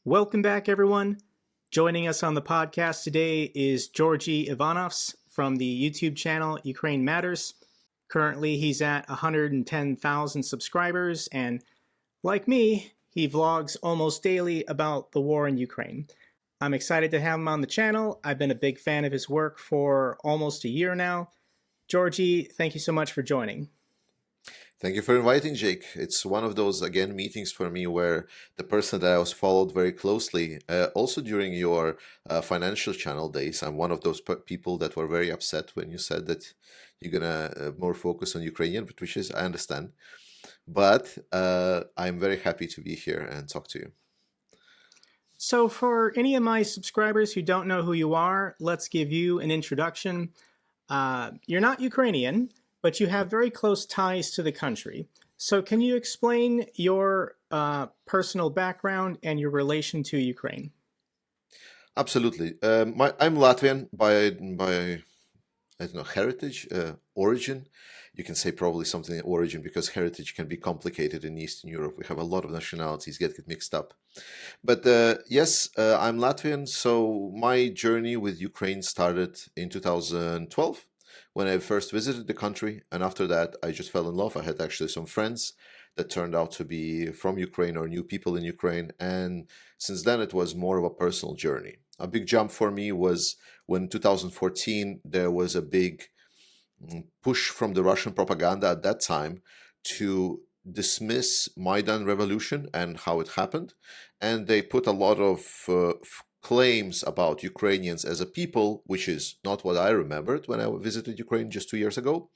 Welcome back, everyone. Joining us on the podcast today is Georgijs Ivanovs from the YouTube channel Ukraine Matters. Currently, he's at 110,000 subscribers, and like me, he vlogs almost daily about the war in Ukraine. I'm excited to have him on the channel. I've been a big fan of his work for almost a year now. Georgijs, thank you so much for joining. Thank you for inviting, Jake. It's one of those, again, meetings for me where the person that I was followed very closely, also during your financial channel days, I'm one of those people that were very upset when you said that you're going to more focus on Ukrainian, which is, I understand. But I'm very happy to be here and talk to you. So for any of my subscribers who don't know who you are, let's give you an introduction. You're not Ukrainian, but you have very close ties to the country. So can you explain your personal background and your relation to Ukraine? Absolutely. I'm Latvian by I don't know, heritage, origin. You can say probably something origin because heritage can be complicated in Eastern Europe. We have a lot of nationalities get mixed up. But yes, I'm Latvian. So my journey with Ukraine started in 2012 when I first visited the country. And after that, I just fell in love. I had actually some friends that turned out to be from Ukraine or knew people in Ukraine. And since then, it was more of a personal journey. A big jump for me was when in 2014, there was a big push from the Russian propaganda at that time to dismiss Maidan revolution and how it happened. And they put a lot of claims about Ukrainians as a people, which is not what I remembered when I visited Ukraine just 2 years ago.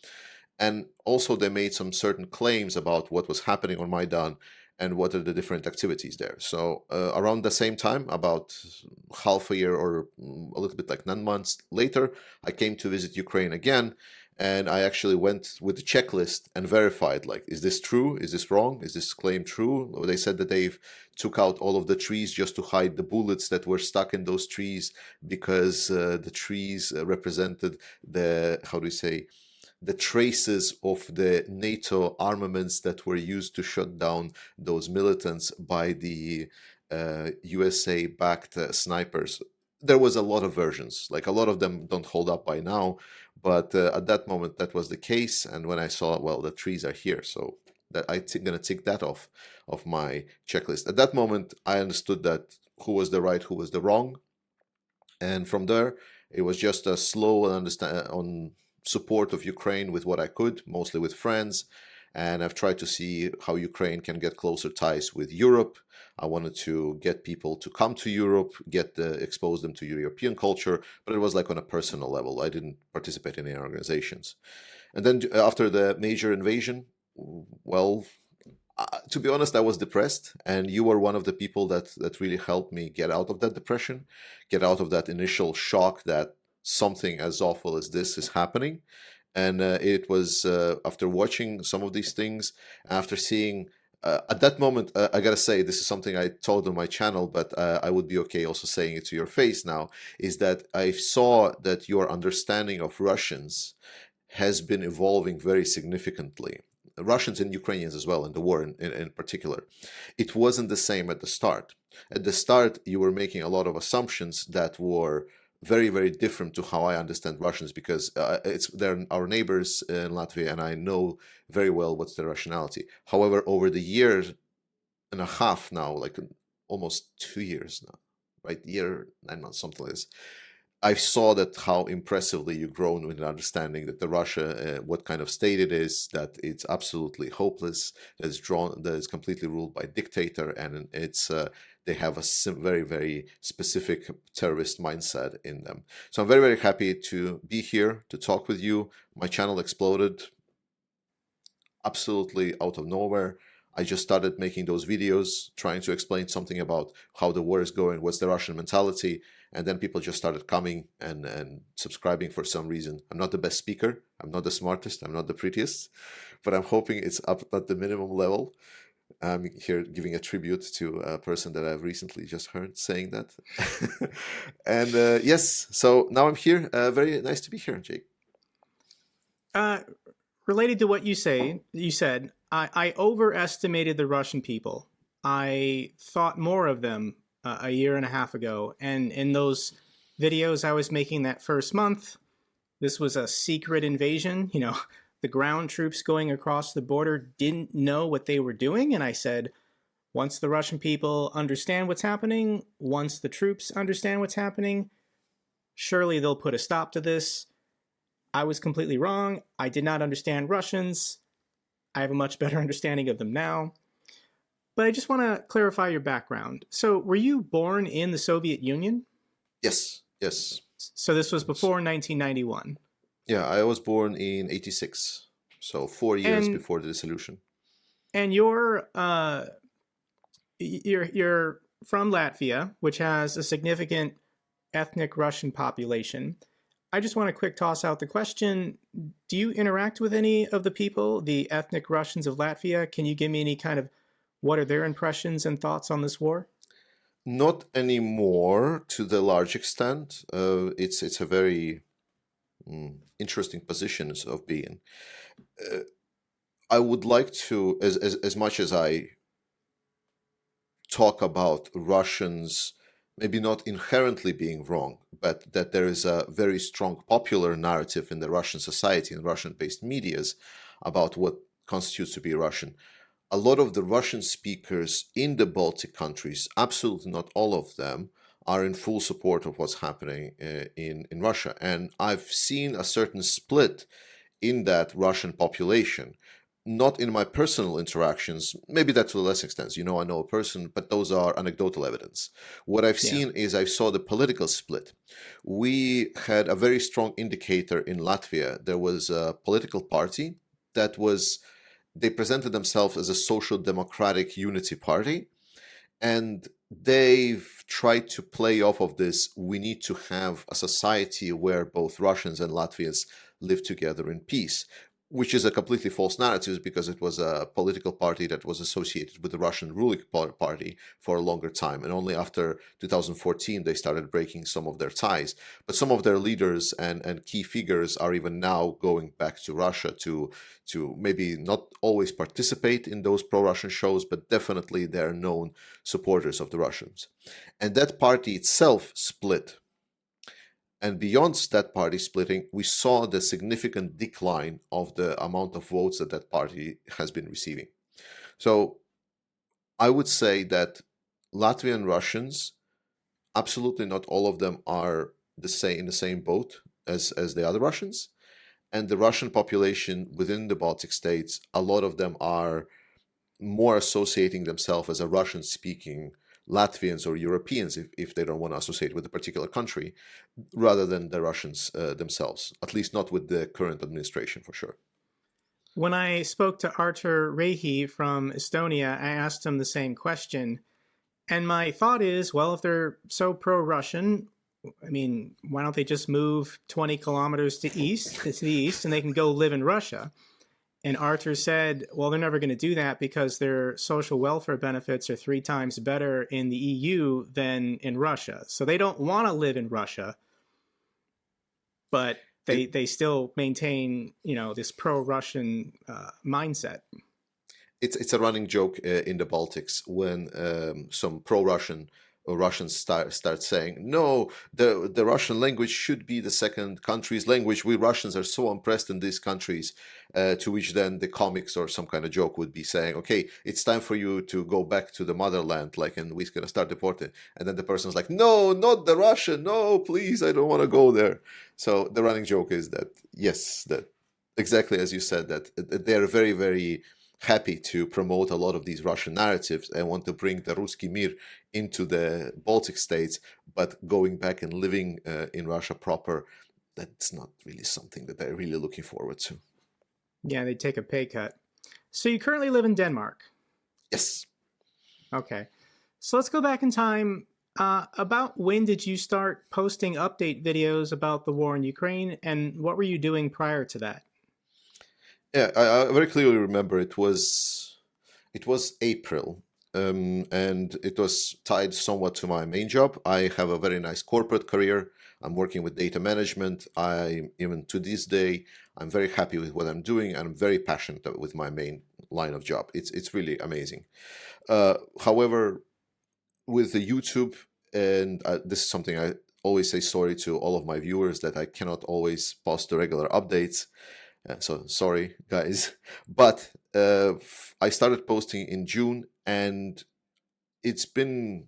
And also they made some certain claims about what was happening on Maidan and what are the different activities there. So around the same time, about half a year or a little bit like 9 months later, I came to visit Ukraine again. And I actually went with the checklist and verified, like, is this true? Is this wrong? Is this claim true? They said that they've took out all of the trees just to hide the bullets that were stuck in those trees because the trees represented the, how do we say, the traces of the NATO armaments that were used to shut down those militants by the USA-backed snipers. There was a lot of versions, like a lot of them don't hold up by now, but at that moment that was the case. And when I saw, well, the trees are here, so that I'm going to tick that off of my checklist. At that moment, I understood that who was the right, who was the wrong. And from there, it was just a slow on support of Ukraine with what I could, mostly with friends. And I've tried to see how Ukraine can get closer ties with Europe. I wanted to get people to come to Europe, expose them to European culture, but it was like on a personal level. I didn't participate in any organizations. And then after the major invasion, well, to be honest, I was depressed, and you were one of the people that really helped me get out of that depression, get out of that initial shock that something as awful as this is happening. And it was after watching some of these things, after seeing at that moment, I gotta say, this is something I told on my channel, but I would be okay also saying it to your face now, is that I saw that your understanding of Russians has been evolving very significantly. Russians and Ukrainians as well, in the war in particular. It wasn't the same at the start. At the start, you were making a lot of assumptions that were very, very different to how I understand Russians, because they're our neighbors in Latvia, and I know very well what's their rationality. However, over the year and a half now, like almost 2 years now, right? Year, 9 months, something like this. I saw that how impressively you've grown with understanding that the Russia, what kind of state it is, that it's absolutely hopeless, that is completely ruled by dictator, and they have a very, very specific terrorist mindset in them. So I'm very, very happy to be here to talk with you. My channel exploded absolutely out of nowhere. I just started making those videos, trying to explain something about how the war is going, what's the Russian mentality, and then people just started coming and subscribing for some reason. I'm not the best speaker, I'm not the smartest, I'm not the prettiest, but I'm hoping it's up at the minimum level. I'm here giving a tribute to a person that I've recently just heard saying that. And yes, so now I'm here. Very nice to be here, Jake. Related to what you said, I overestimated the Russian people. I thought more of them a year and a half ago. And in those videos I was making that first month, this was a secret invasion. You know, the ground troops going across the border didn't know what they were doing. And I said, once the Russian people understand what's happening, once the troops understand what's happening, surely they'll put a stop to this. I was completely wrong. I did not understand Russians. I have a much better understanding of them now. But I just want to clarify your background. So, were you born in the Soviet Union? Yes, yes. So, this was before 1991. Yeah, I was born in 86, so 4 years And before the dissolution. and you're from Latvia, which has a significant ethnic Russian population. I just want to quick toss out the question, do you interact with any of the people, the ethnic Russians of Latvia? Can you give me any kind of, what are their impressions and thoughts on this war? Not anymore to the large extent. It's a very interesting position of being. I would like to, as much as I talk about Russians maybe not inherently being wrong, but that there is a very strong popular narrative in the Russian society and Russian-based medias about what constitutes to be Russian. A lot of the Russian speakers in the Baltic countries, absolutely not all of them, are in full support of what's happening in Russia. And I've seen a certain split in that Russian population. Not in my personal interactions, maybe that to a less extent. You know, I know a person, but those are anecdotal evidence. What I've seen is I saw the political split. We had a very strong indicator in Latvia. There was a political party that was, they presented themselves as a social democratic unity party. And they've tried to play off of this. We need to have a society where both Russians and Latvians live together in peace, which is a completely false narrative because it was a political party that was associated with the Russian ruling party for a longer time. And only after 2014, they started breaking some of their ties. But some of their leaders and key figures are even now going back to Russia to maybe not always participate in those pro-Russian shows, but definitely they're known supporters of the Russians. And that party itself split. And beyond that party splitting, we saw the significant decline of the amount of votes that that party has been receiving. So I would say that Latvian Russians, absolutely not all of them are in the same boat as the other Russians. And the Russian population within the Baltic states, a lot of them are more associating themselves as a Russian-speaking Latvians or Europeans if they don't want to associate with a particular country, rather than the Russians themselves, at least not with the current administration for sure. When I spoke to Artur Rehi from Estonia, I asked him the same question. And my thought is, well, if they're so pro-Russian, I mean, why don't they just move 20 kilometers to the east, and they can go live in Russia? And Artur said, well, they're never going to do that because their social welfare benefits are 3 times better in the EU than in Russia. So they don't want to live in Russia, but they still maintain, you know, this pro-Russian mindset. It's a running joke in the Baltics when some pro-Russian Russians start saying, no, the Russian language should be the second country's language. We Russians are so impressed in these countries, to which then the comics or some kind of joke would be saying, okay, it's time for you to go back to the motherland, like, and we're going to start deporting. And then the person's like, no, not the Russian. No, please, I don't want to go there. So the running joke is that, yes, that exactly as you said, that they're very, very happy to promote a lot of these Russian narratives and want to bring the Ruski Mir into the Baltic states, but going back and living in Russia proper, that's not really something that they're really looking forward to. Yeah, they take a pay cut. So you currently live in Denmark? Yes. Okay. So let's go back in time. About when did you start posting update videos about the war in Ukraine, and what were you doing prior to that? Yeah, I very clearly remember it was April, and it was tied somewhat to my main job. I have a very nice corporate career. I'm working with data management. Even to this day, I'm very happy with what I'm doing, and I'm very passionate with my main line of job. It's really amazing. However, with the YouTube, and this is something I always say sorry to all of my viewers that I cannot always post the regular updates. So sorry, guys. But I started posting in June, and it's been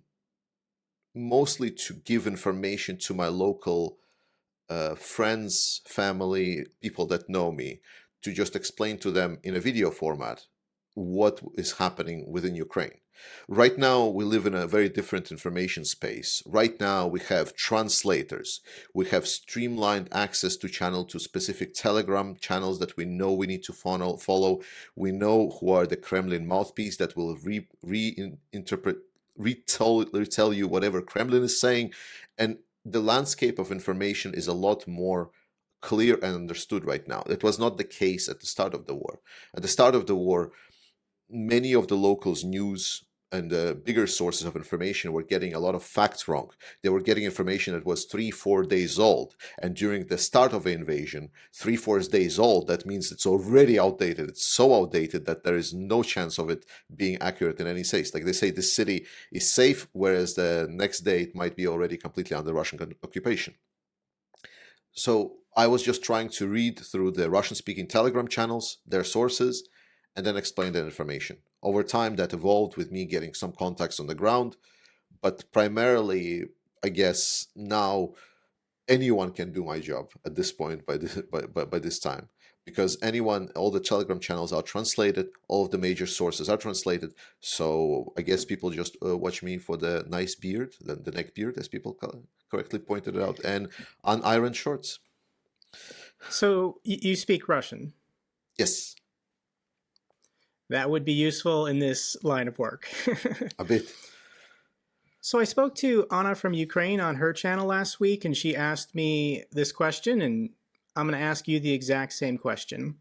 mostly to give information to my local friends, family, people that know me, to just explain to them in a video format what is happening within Ukraine. Right now, we live in a very different information space. Right now, we have translators. We have streamlined access to specific Telegram channels that we know we need to follow. We know who are the Kremlin mouthpiece that will retell you whatever Kremlin is saying. And the landscape of information is a lot more clear and understood right now. That was not the case at the start of the war. At the start of the war, many of the locals' news and the bigger sources of information were getting a lot of facts wrong. They were getting information that was 3-4 days old. And during the start of the invasion, 3-4 days old, that means it's already outdated. It's so outdated that there is no chance of it being accurate in any sense. Like they say, this city is safe, whereas the next day it might be already completely under Russian occupation. So I was just trying to read through the Russian-speaking Telegram channels, their sources, and then explain that information. Over time, that evolved with me getting some contacts on the ground, but primarily, I guess now anyone can do my job at this point by this time, because all the Telegram channels are translated, all of the major sources are translated. So I guess people just watch me for the nice beard, the neck beard, as people correctly pointed out, and on iron shorts. So you speak Russian? Yes. That would be useful in this line of work. A bit. So I spoke to Anna from Ukraine on her channel last week, and she asked me this question, and I'm going to ask you the exact same question.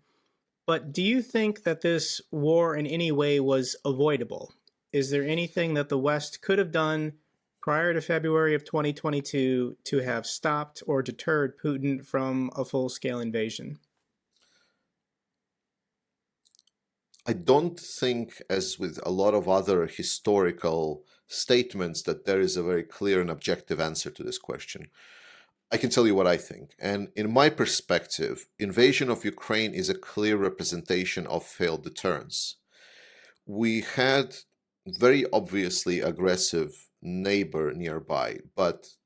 But do you think that this war in any way was avoidable? Is there anything that the West could have done prior to February of 2022 to have stopped or deterred Putin from a full-scale invasion? I don't think, as with a lot of other historical statements, that there is a very clear and objective answer to this question. I can tell you what I think. And in my perspective, invasion of Ukraine is a clear representation of failed deterrence. We had very obviously aggressive neighbor nearby, but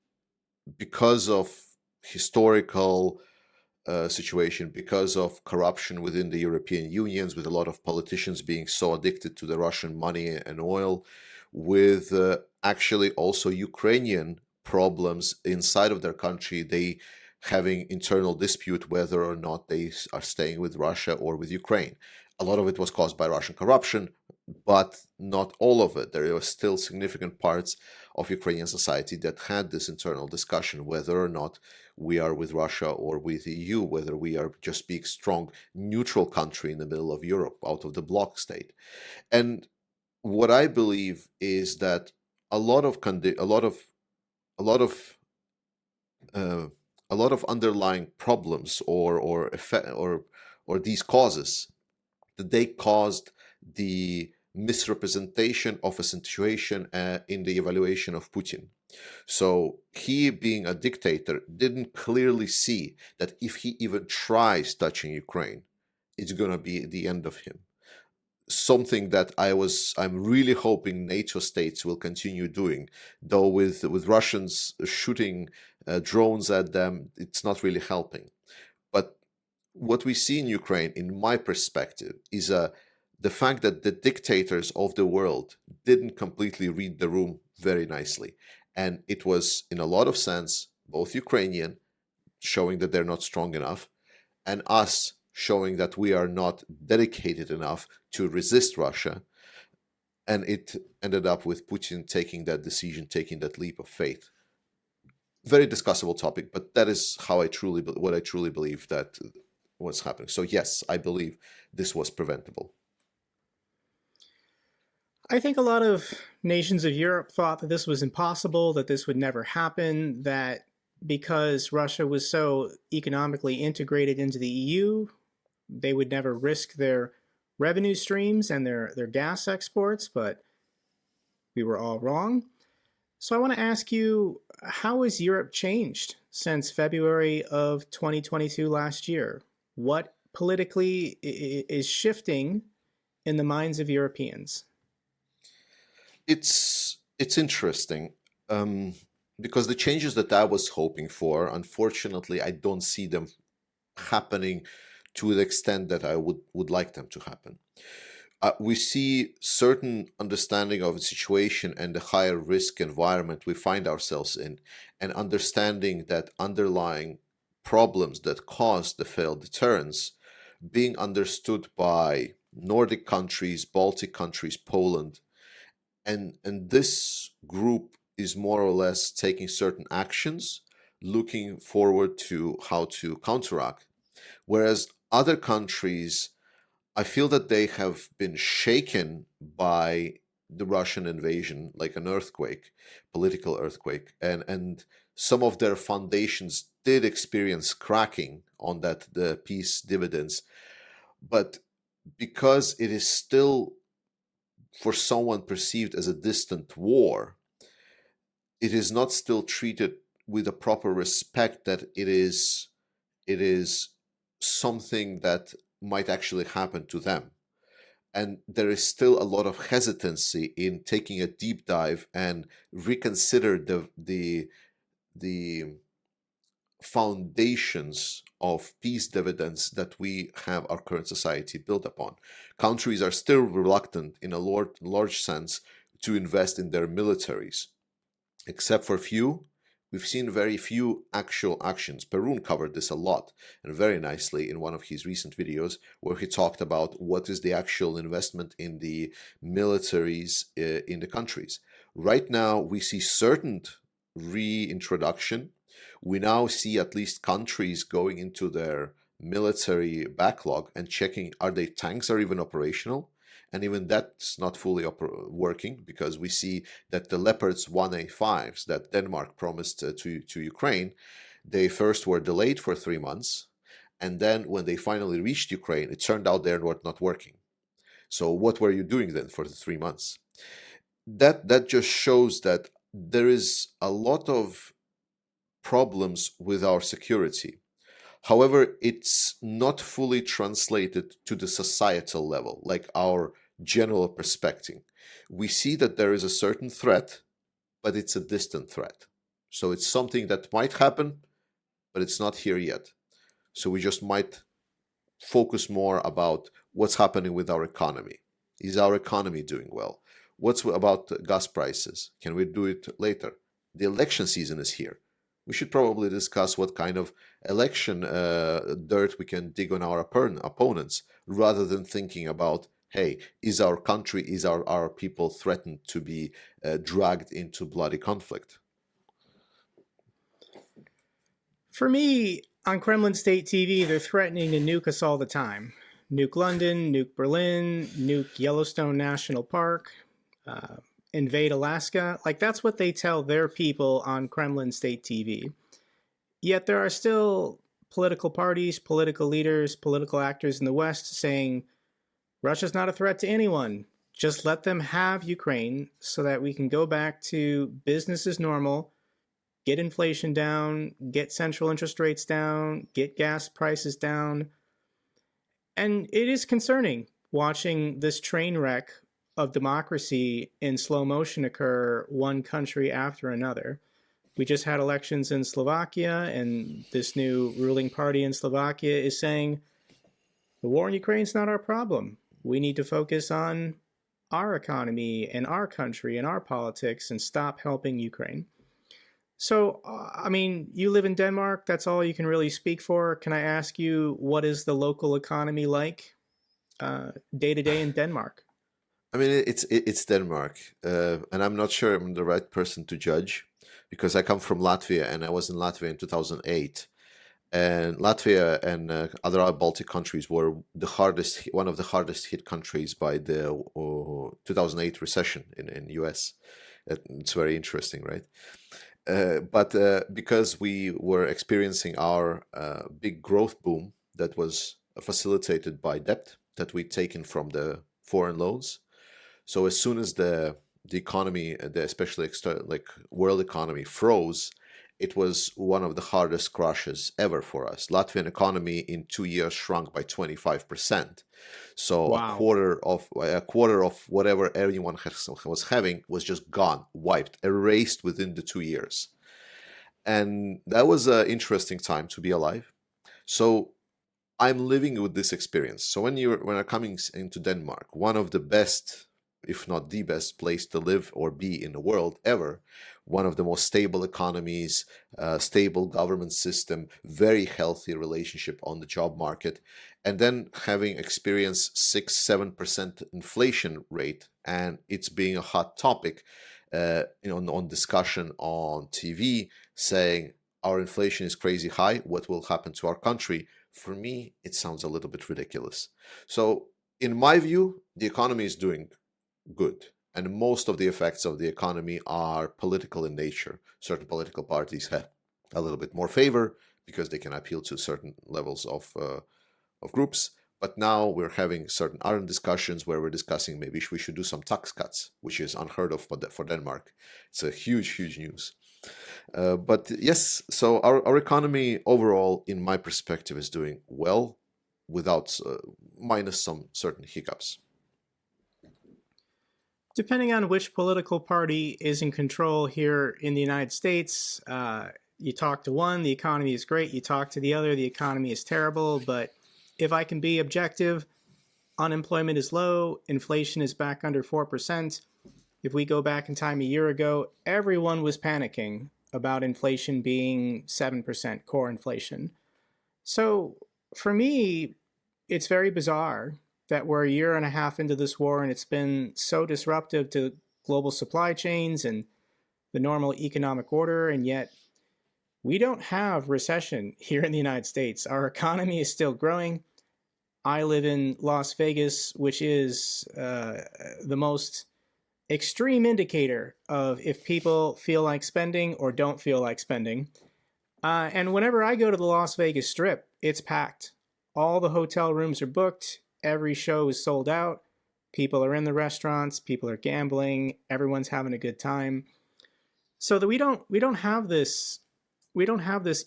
because of historical situation, because of corruption within the European Unions, with a lot of politicians being so addicted to the Russian money and oil, with actually also Ukrainian problems inside of their country, they having internal dispute whether or not they are staying with Russia or with Ukraine. A lot of it was caused by Russian corruption, but not all of it. There were still significant parts of Ukrainian society that had this internal discussion whether or not we are with Russia or with the EU, whether we are just being strong neutral country in the middle of Europe, out of the bloc state. And what I believe is that a lot of underlying problems or these causes, that they caused the misrepresentation of a situation in the evaluation of Putin. So he, being a dictator, didn't clearly see that if he even tries touching Ukraine, it's going to be the end of him. Something that I'm really hoping NATO states will continue doing, though with Russians shooting drones at them, it's not really helping. But what we see in Ukraine, in my perspective, is the fact that the dictators of the world didn't completely read the room very nicely. And it was, in a lot of sense, both Ukrainian, showing that they're not strong enough, and us showing that we are not dedicated enough to resist Russia. And it ended up with Putin taking that decision, taking that leap of faith. Very discussable topic, but that is what I truly believe that what's happening. So yes, I believe this was preventable. I think a lot of nations of Europe thought that this was impossible, that this would never happen, that because Russia was so economically integrated into the EU, they would never risk their revenue streams and their gas exports, but we were all wrong. So I want to ask you, how has Europe changed since February of 2022 last year? What politically is shifting in the minds of Europeans? It's interesting, um, because the changes that I was hoping for, unfortunately, I don't see them happening to the extent that I would like them to happen. We see certain understanding of the situation and the higher risk environment we find ourselves in, and understanding that underlying problems that cause the failed deterrence being understood by Nordic countries, Baltic countries, Poland, and this group is more or less taking certain actions, looking forward to how to counteract, whereas other countries, I feel that they have been shaken by the Russian invasion, like an earthquake, political earthquake, and some of their foundations did experience cracking on that the peace dividends, but because it is still for someone perceived as a distant war, it is not still treated with a proper respect that it is something that might actually happen to them. And there is still a lot of hesitancy in taking a deep dive and reconsider the foundations of peace dividends that we have our current society built upon. Countries are still reluctant in a large sense to invest in their militaries, except for few. We've seen very few actual actions. Perun covered this a lot and very nicely in one of his recent videos, where he talked about what is the actual investment in the militaries in the countries. Right now, we see certain reintroduction. We now see at least countries going into their military backlog and checking, are they tanks are even operational, and even that's not fully working, because we see that the Leopards 1A5s that Denmark promised to Ukraine, they first were delayed for 3 months, and then when they finally reached Ukraine, it turned out they were not working. So what were you doing then for the 3 months? That just shows that there is a lot of problems with our security. However, it's not fully translated to the societal level, like our general perspective. We see that there is a certain threat, but it's a distant threat. So it's something that might happen, but it's not here yet. So we just might focus more about what's happening with our economy. Is our economy doing well? What's about gas prices? Can we do it later? The election season is here. We should probably discuss what kind of election dirt we can dig on our opponents, rather than thinking about, hey, is our country, is our people threatened to be dragged into bloody conflict? For me, on Kremlin State TV, they're threatening to nuke us all the time. Nuke London, nuke Berlin, nuke Yellowstone National Park, invade Alaska. Like, that's what they tell their people on Kremlin State TV. Yet there are still political parties, political leaders, political actors in the West saying Russia's not a threat to anyone. Just let them have Ukraine so that we can go back to business as normal, get inflation down, get central interest rates down, get gas prices down. And it is concerning watching this train wreck of democracy in slow motion occur one country after another. We just had elections in Slovakia, and this new ruling party in Slovakia is saying the war in Ukraine is not our problem. We need to focus on our economy and our country and our politics and stop helping Ukraine. So, I mean, you live in Denmark. That's all you can really speak for. Can I ask you, what is the local economy like day to day in Denmark? I mean, it's Denmark, and I'm not sure I'm the right person to judge, because I come from Latvia, and I was in Latvia in 2008, and Latvia and other Baltic countries were one of the hardest hit countries by the 2008 recession in US. It's very interesting, right? But because we were experiencing our big growth boom that was facilitated by debt that we'd taken from the foreign loans, so as soon as the economy, especially like world economy, froze, it was one of the hardest crashes ever for us. Latvian economy in 2 years shrunk by 25%. So Wow. a quarter of whatever anyone was having was just gone, wiped, erased within the 2 years. And that was an interesting time to be alive. So I'm living with this experience. So when I'm coming into Denmark, one of the best, if not the best place to live or be in the world ever, one of the most stable economies, stable government system, very healthy relationship on the job market, and then having experienced 6-7% inflation rate, and it's being a hot topic, on discussion on TV, saying our inflation is crazy high. What will happen to our country? For me, it sounds a little bit ridiculous. So, in my view, the economy is doing good. And most of the effects of the economy are political in nature. Certain political parties have a little bit more favor because they can appeal to certain levels of groups. But now we're having certain other discussions where we're discussing maybe we should do some tax cuts, which is unheard of for Denmark. It's a huge, huge news. But yes, so our economy overall, in my perspective, is doing well, without minus some certain hiccups. Depending on which political party is in control here in the United States, you talk to one, the economy is great. You talk to the other, the economy is terrible. But if I can be objective, unemployment is low, inflation is back under 4%. If we go back in time a year ago, everyone was panicking about inflation being 7% core inflation. So for me, it's very bizarre that we're a year and a half into this war and it's been so disruptive to global supply chains and the normal economic order, and yet we don't have recession here in the United States. Our economy is still growing. I live in Las Vegas, which is the most extreme indicator of if people feel like spending or don't feel like spending. And whenever I go to the Las Vegas Strip, it's packed. All the hotel rooms are booked. Every show is sold out. People are in the restaurants. People are gambling. Everyone's having a good time. So that we don't have this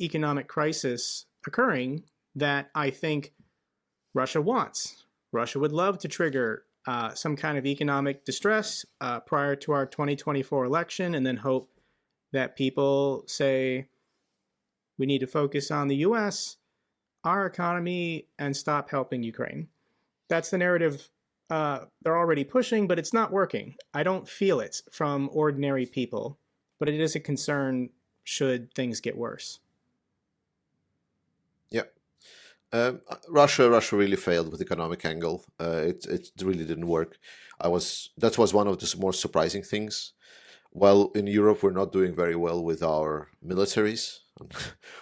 economic crisis occurring that I think Russia wants. Russia would love to trigger some kind of economic distress prior to our 2024 election and then hope that people say, we need to focus on the US, our economy, and stop helping Ukraine. That's the narrative they're already pushing, but it's not working. I don't feel it from ordinary people, but it is a concern should things get worse. Yeah. Russia really failed with economic angle. It really didn't work. That was one of the more surprising things. While in Europe we're not doing very well with our militaries,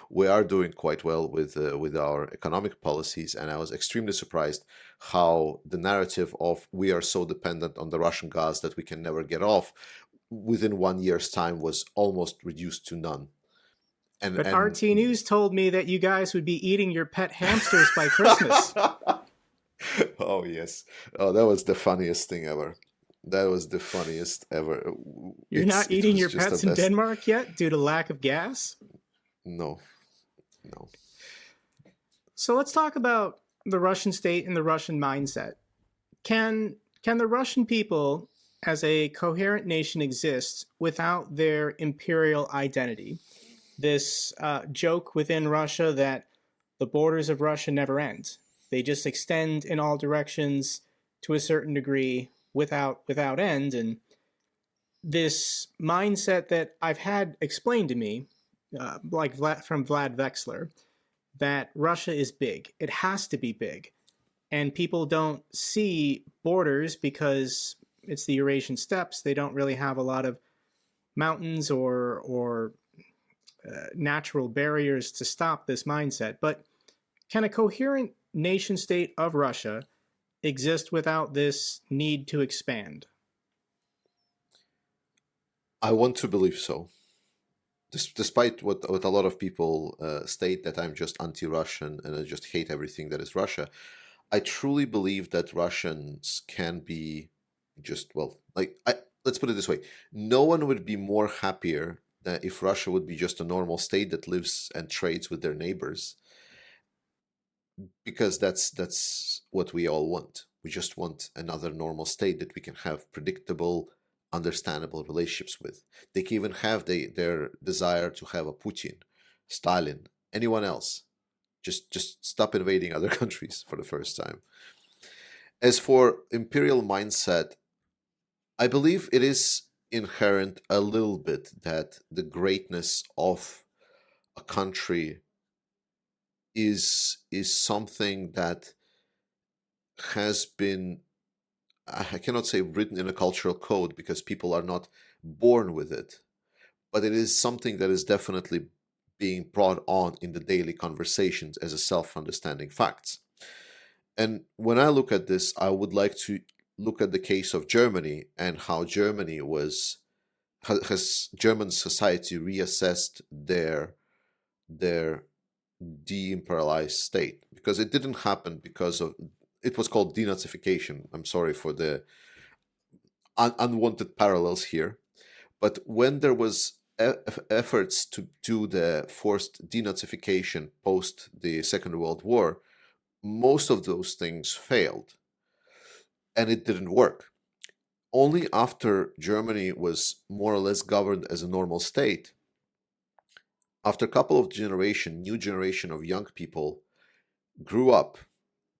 we are doing quite well with our economic policies. And I was extremely surprised how the narrative of we are so dependent on the Russian gas that we can never get off within 1 year's time was almost reduced to none. But RT News told me that you guys would be eating your pet hamsters by Christmas. Oh, yes. Oh, that was the funniest thing ever. That was the funniest ever. You're not eating your pets in Denmark yet due to lack of gas? No. So let's talk about the Russian state and the Russian mindset. Can the Russian people as a coherent nation exist without their imperial identity? This joke within Russia that the borders of Russia never end. They just extend in all directions to a certain degree without end. And this mindset that I've had explained to me, from Vlad Vexler, that Russia is big. It has to be big. And people don't see borders because it's the Eurasian steppes. They don't really have a lot of mountains or natural barriers to stop this mindset. But can a coherent nation state of Russia exist without this need to expand? I want to believe so. Despite what a lot of people state, that I'm just anti-Russian and I just hate everything that is Russia, I truly believe that Russians can be just, let's put it this way: no one would be more happier than if Russia would be just a normal state that lives and trades with their neighbors, because that's what we all want. We just want another normal state that we can have predictable, understandable relationships with. They can even have their desire to have a Putin, Stalin, anyone else. Just stop invading other countries for the first time. As for imperial mindset, I believe it is inherent a little bit that the greatness of a country is something that has been, I cannot say written in a cultural code because people are not born with it, but it is something that is definitely being brought on in the daily conversations as a self-understanding facts. And when I look at this, I would like to look at the case of Germany and how Germany has German society reassessed their de-imperialized state, because it didn't happen because of, it was called denazification. I'm sorry for the unwanted parallels here, but when there was efforts to do the forced denazification post the Second World War, most of those things failed and it didn't work. Only after Germany was more or less governed as a normal state, after a couple of new generation of young people grew up,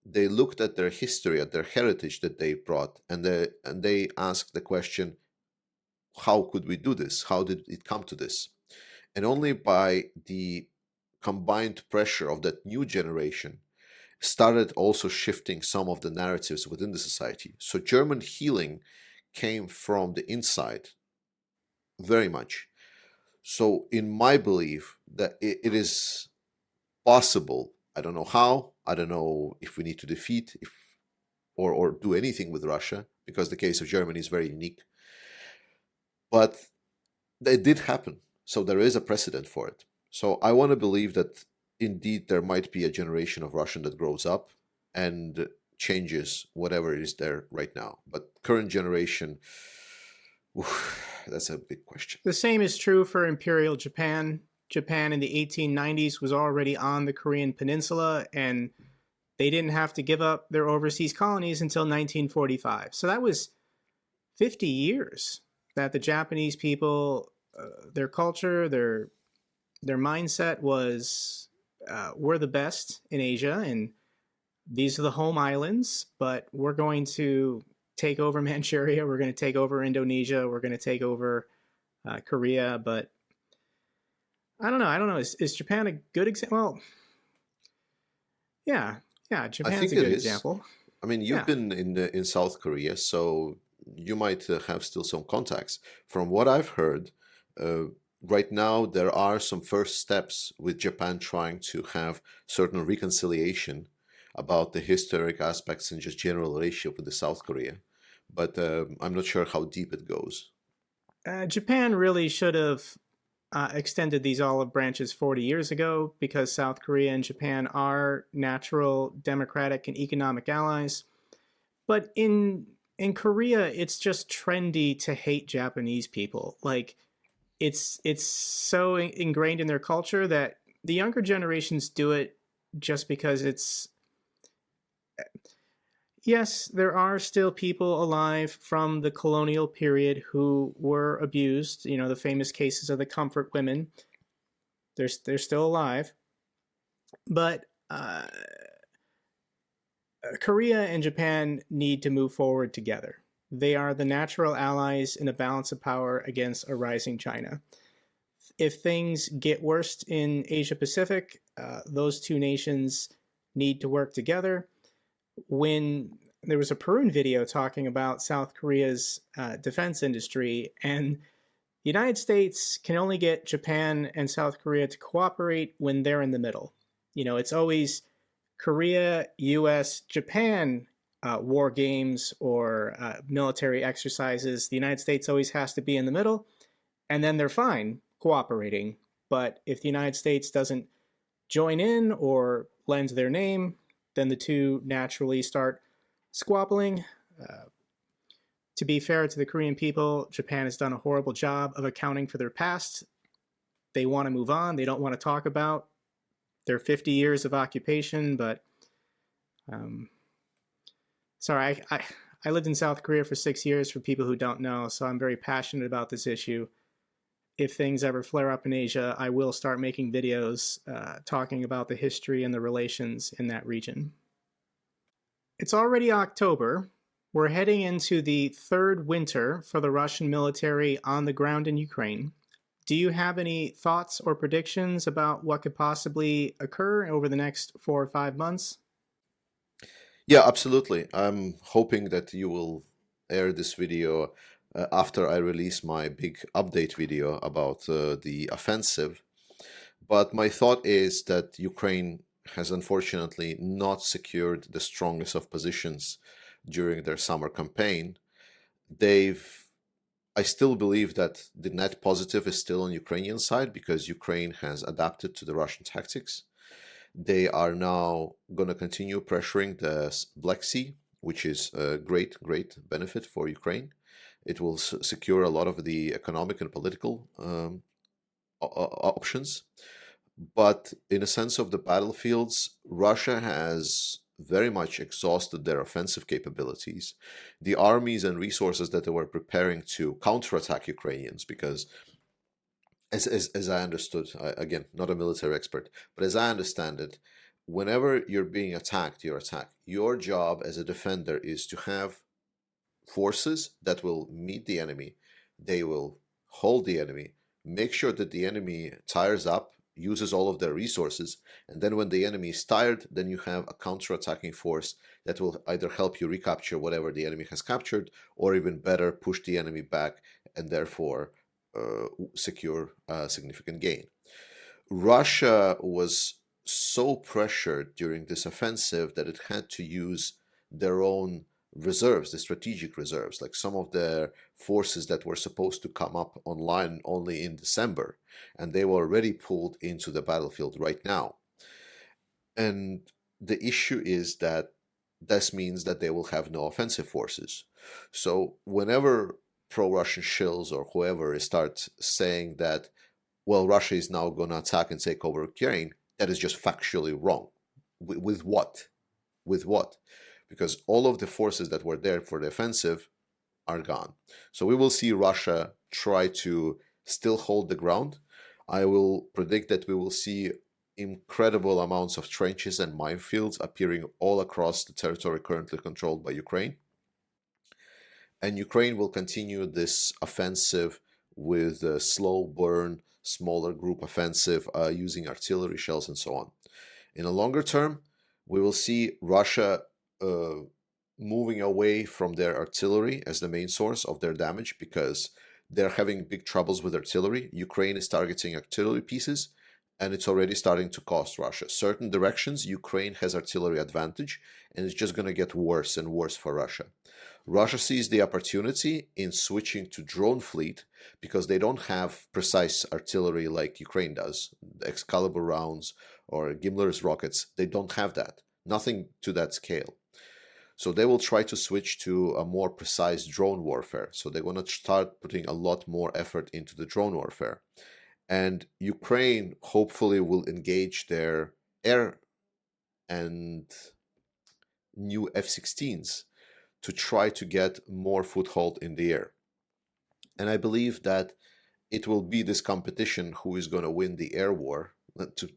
they looked at their history, at their heritage that they brought, and they asked the question, how could we do this? How did it come to this? And only by the combined pressure of that new generation started also shifting some of the narratives within the society. So German healing came from the inside, very much. So in my belief that it is possible, I don't know how, I don't know if we need to defeat or do anything with Russia, because the case of Germany is very unique, but it did happen. So there is a precedent for it. So I want to believe that indeed there might be a generation of Russian that grows up and changes whatever is there right now. But current generation, that's a big question. The same is true for Imperial Japan. Japan in the 1890s was already on the Korean Peninsula, and they didn't have to give up their overseas colonies until 1945. So that was 50 years that the Japanese people, their culture, their mindset was, we're the best in Asia, and these are the home islands, but we're going to take over Manchuria, we're going to take over Indonesia, we're going to take over Korea. But I don't know. Is Japan a good example? Well, yeah, I Japan's think a it good is. example. I mean, you've been in South Korea, so you might have still some contacts. From what I've heard, right now there are some first steps with Japan trying to have certain reconciliation about the historic aspects and just general relationship with the South Korea. But I'm not sure how deep it goes. Japan really should have extended these olive branches 40 years ago, because South Korea and Japan are natural democratic and economic allies. But in Korea, it's just trendy to hate Japanese people. Like, it's so ingrained in their culture that the younger generations do it just because it's, yes, there are still people alive from the colonial period who were abused. You know, the famous cases of the comfort women. They're still alive, but Korea and Japan need to move forward together. They are the natural allies in a balance of power against a rising China. If things get worse in Asia Pacific, those two nations need to work together. When there was a Perun video talking about South Korea's defense industry, and the United States can only get Japan and South Korea to cooperate when they're in the middle. You know, it's always Korea, US, Japan war games or military exercises. The United States always has to be in the middle, and then they're fine cooperating. But if the United States doesn't join in or lend their name, then the two naturally start squabbling. To be fair to the Korean people, Japan has done a horrible job of accounting for their past. They want to move on. They don't want to talk about their 50 years of occupation, but sorry, I lived in South Korea for 6 years, for people who don't know, so I'm very passionate about this issue. If things ever flare up in Asia, I will start making videos talking about the history and the relations in that region. It's already October. We're heading into the third winter for the Russian military on the ground in Ukraine. Do you have any thoughts or predictions about what could possibly occur over the next 4 or 5 months? Yeah, absolutely. I'm hoping that you will air this video after I release my big update video about the offensive. But my thought is that Ukraine has unfortunately not secured the strongest of positions during their summer campaign. I still believe that the net positive is still on Ukrainian side because Ukraine has adapted to the Russian tactics. They are now going to continue pressuring the Black Sea, which is a great benefit for Ukraine. It will secure a lot of the economic and political options. But in a sense of the battlefields, Russia has very much exhausted their offensive capabilities. The armies and resources that they were preparing to counterattack Ukrainians, because as I understood, again, not a military expert, but as I understand it, whenever you're being attacked, you're attacked. Your job as a defender is to have forces that will meet the enemy. They will hold the enemy, make sure that the enemy tires up, uses all of their resources, and then when the enemy is tired, then you have a counter-attacking force that will either help you recapture whatever the enemy has captured, or even better, push the enemy back and therefore secure a significant gain. Russia was so pressured during this offensive that it had to use their own reserves, the strategic reserves, like some of their forces that were supposed to come up online only in December, and they were already pulled into the battlefield right now. And the issue is that this means that they will have no offensive forces. So whenever pro-Russian shills or whoever starts saying that, well, Russia is now going to attack and take over Ukraine, that is just factually wrong. With what? With what? Because all of the forces that were there for the offensive are gone. So we will see Russia try to still hold the ground. I will predict that we will see incredible amounts of trenches and minefields appearing all across the territory currently controlled by Ukraine. And Ukraine will continue this offensive with a slow burn, smaller group offensive using artillery shells and so on. In a longer term, we will see Russia moving away from their artillery as the main source of their damage because they're having big troubles with artillery. Ukraine is targeting artillery pieces, and it's already starting to cost Russia. Certain directions, Ukraine has artillery advantage, and it's just going to get worse and worse for Russia. Russia sees the opportunity in switching to drone fleet because they don't have precise artillery like Ukraine does. The Excalibur rounds or Gimler's rockets, they don't have that. Nothing to that scale. So they will try to switch to a more precise drone warfare. So they're going to start putting a lot more effort into the drone warfare. And Ukraine hopefully will engage their air and new F-16s to try to get more foothold in the air. And I believe that it will be this competition who is going to win the air war,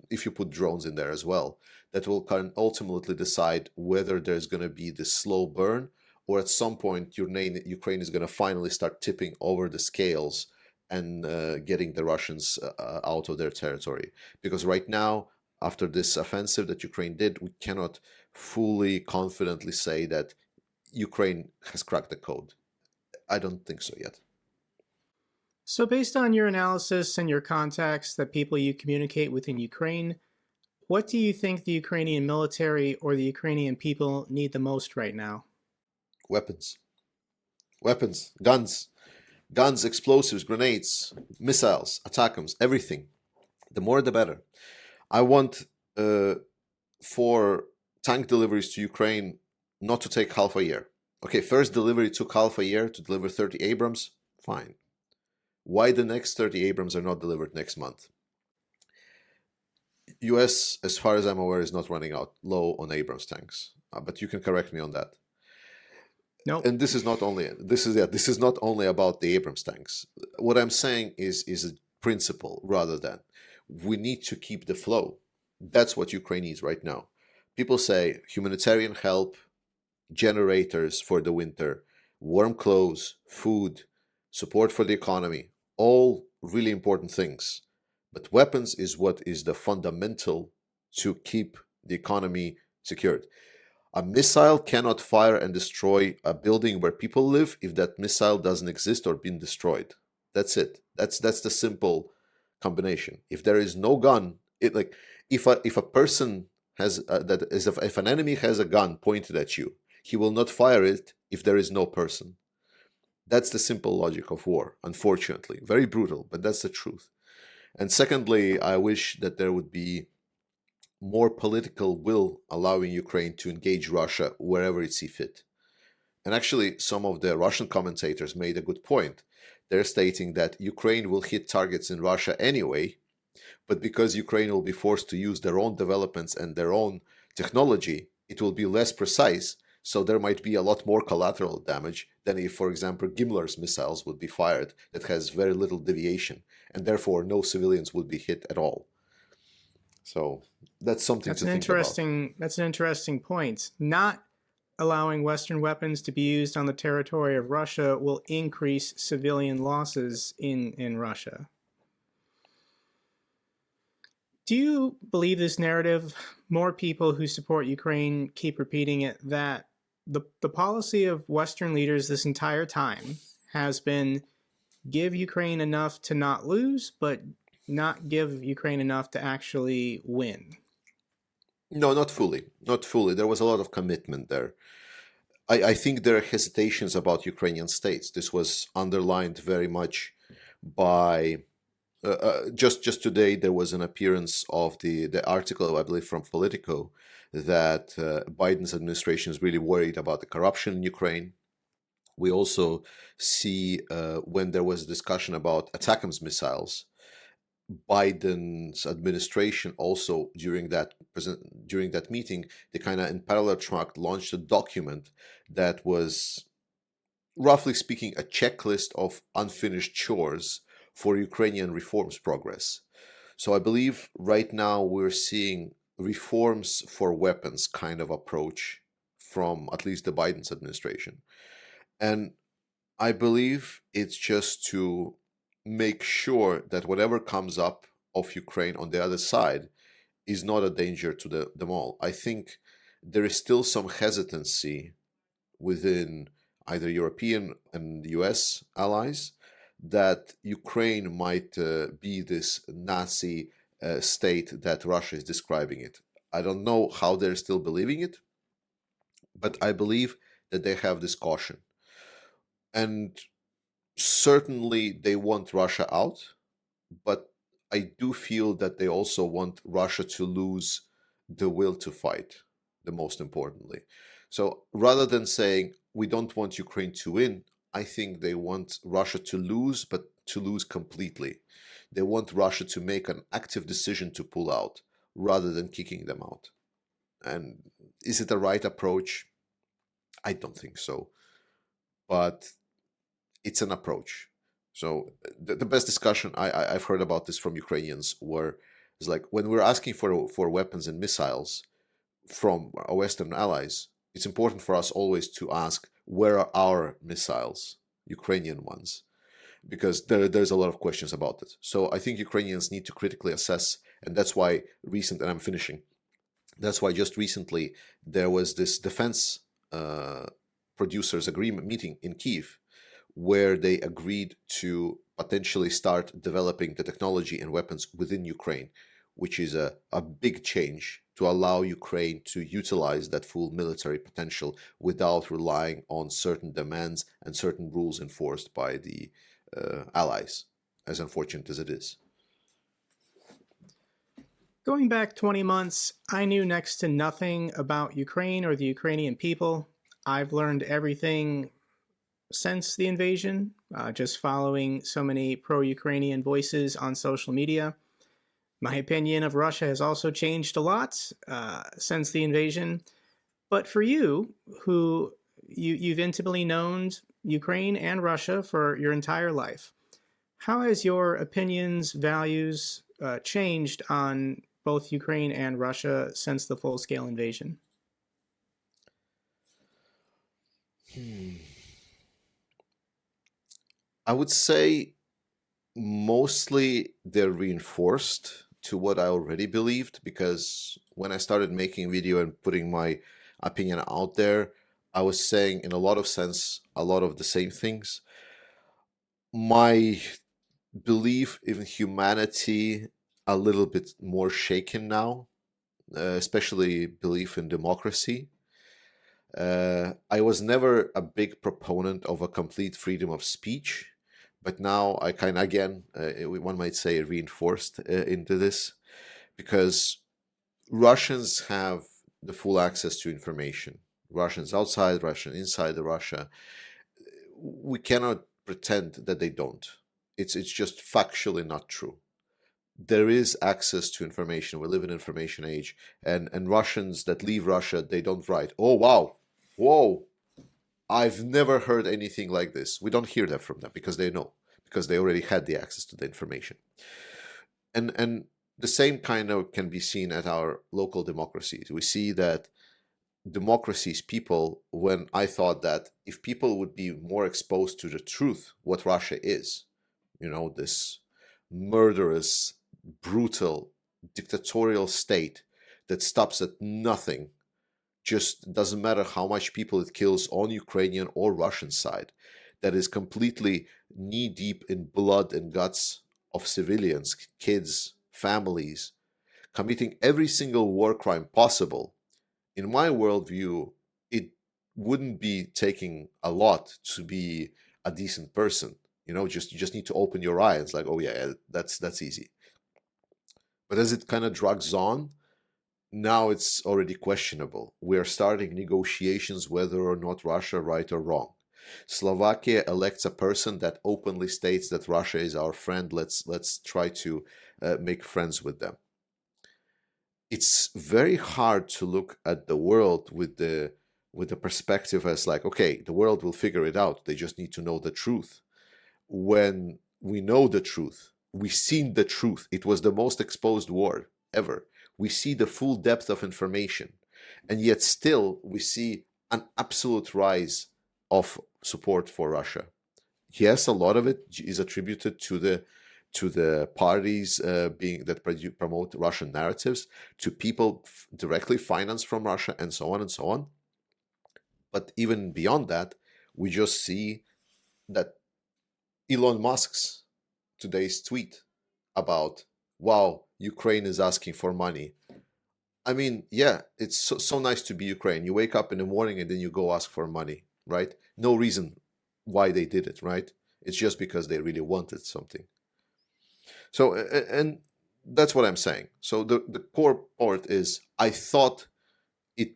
if you put drones in there as well, that will ultimately decide whether there's going to be this slow burn or at some point Ukraine is going to finally start tipping over the scales and getting the Russians out of their territory. Because right now, after this offensive that Ukraine did, we cannot fully confidently say that Ukraine has cracked the code. I don't think so yet. So based on your analysis and your contacts, the people you communicate with in Ukraine, what do you think the Ukrainian military or the Ukrainian people need the most right now? Weapons. Weapons. Guns, explosives, grenades, missiles, ATACMS, everything. The more the better. I want for tank deliveries to Ukraine not to take half a year. Okay, first delivery took half a year to deliver 30 Abrams. Fine. Why the next 30 Abrams are not delivered next month? US, as far as I'm aware, is not running out low on Abrams tanks, but you can correct me on that. Nope. And this is not only about the Abrams tanks. What I'm saying is a principle rather than we need to keep the flow. That's what Ukraine needs right now. People say humanitarian help, generators for the winter, warm clothes, food, support for the economy, all really important things. But weapons is what is the fundamental to keep the economy secured. A missile cannot fire and destroy a building where people live if that missile doesn't exist or been destroyed. That's it. That's the simple combination. If there is no gun, it like if a person has if an enemy has a gun pointed at you, he will not fire it if there is no person. That's the simple logic of war. Unfortunately, very brutal, but that's the truth. And secondly, I wish that there would be more political will allowing Ukraine to engage Russia wherever it sees fit. And actually, some of the Russian commentators made a good point. They're stating that Ukraine will hit targets in Russia anyway, but because Ukraine will be forced to use their own developments and their own technology, it will be less precise, so there might be a lot more collateral damage than if, for example, Gimler's missiles would be fired that has very little deviation, and therefore no civilians would be hit at all. So that's something to think about. That's an interesting point. Not allowing Western weapons to be used on the territory of Russia will increase civilian losses in Russia. Do you believe this narrative? More people who support Ukraine keep repeating it, that the policy of Western leaders this entire time has been give Ukraine enough to not lose, but not give Ukraine enough to actually win. No, not fully. Not fully. There was a lot of commitment there. I think there are hesitations about Ukrainian states. This was underlined very much by just today. There was an appearance of the article, I believe, from Politico, that Biden's administration is really worried about the corruption in Ukraine. We also see when there was a discussion about ATACMS missiles, Biden's administration also during that meeting, they kind of in parallel track launched a document that was, roughly speaking, a checklist of unfinished chores for Ukrainian reforms progress. So I believe right now we're seeing reforms for weapons kind of approach from at least the Biden's administration. And I believe it's just to make sure that whatever comes up of Ukraine on the other side is not a danger to them all. I think there is still some hesitancy within either European and US allies that Ukraine might be this Nazi state that Russia is describing it. I don't know how they're still believing it, but I believe that they have this caution. And certainly they want Russia out, but I do feel that they also want Russia to lose the will to fight, the most importantly. So rather than saying we don't want Ukraine to win, I think they want Russia to lose, but to lose completely. They want Russia to make an active decision to pull out rather than kicking them out. And is it the right approach? I don't think so. But it's an approach. So the best discussion I've heard about this from Ukrainians is like when we're asking for weapons and missiles from our Western allies, it's important for us always to ask where are our missiles, Ukrainian ones, because there's a lot of questions about it. So I think Ukrainians need to critically assess, and that's why and I'm finishing, that's why just recently there was this defense producers agreement meeting in Kyiv, where they agreed to potentially start developing the technology and weapons within Ukraine, which is a big change to allow Ukraine to utilize that full military potential without relying on certain demands and certain rules enforced by the allies, as unfortunate as it is. Going back 20 months, I knew next to nothing about Ukraine or the Ukrainian people. I've learned everything since the invasion, just following so many pro-Ukrainian voices on social media. My opinion of Russia has also changed a lot since the invasion. But for you, who you've intimately known Ukraine and Russia for your entire life, how has your opinions, values changed on both Ukraine and Russia since the full-scale invasion? I would say mostly they're reinforced to what I already believed, because when I started making video and putting my opinion out there, I was saying in a lot of sense a lot of the same things. My belief in humanity a little bit more shaken now, especially belief in democracy. I was never a big proponent of a complete freedom of speech, but now I kind of, again, one might say, reinforced into this, because Russians have the full access to information. Russians outside Russia, inside the Russia, we cannot pretend that they don't. It's just factually not true. There is access to information. We live in an information age, and Russians that leave Russia, they don't write, "Oh wow, whoa, I've never heard anything like this." We don't hear that from them because they know, because they already had the access to the information. And the same kind of can be seen at our local democracies. We see that democracies, people, when I thought that if people would be more exposed to the truth, what Russia is, this murderous, brutal, dictatorial state that stops at nothing, just doesn't matter how much people it kills on Ukrainian or Russian side, that is completely knee deep in blood and guts of civilians, kids, families, committing every single war crime possible. In my worldview, it wouldn't be taking a lot to be a decent person. You just need to open your eyes. It's like, oh yeah, that's easy. But as it kind of drags on, now it's already questionable. We are starting negotiations whether or not Russia right or wrong. Slovakia elects a person that openly states that Russia is our friend. Let's try to make friends with them. It's very hard to look at the world with the perspective as like, okay, the world will figure it out. They just need to know the truth. When we know the truth, we've seen the truth. It was the most exposed war ever. We see the full depth of information, and yet still we see an absolute rise of support for Russia. Yes, a lot of it is attributed to the parties being that promote Russian narratives, to people directly financed from Russia, and so on and so on. But even beyond that, we just see that Elon Musk's today's tweet about, wow, Ukraine is asking for money. I mean, yeah, it's so nice to be Ukraine. You wake up in the morning and then you go ask for money, right? No reason why they did it, right? It's just because they really wanted something. So, and that's what I'm saying. So the core part is, I thought it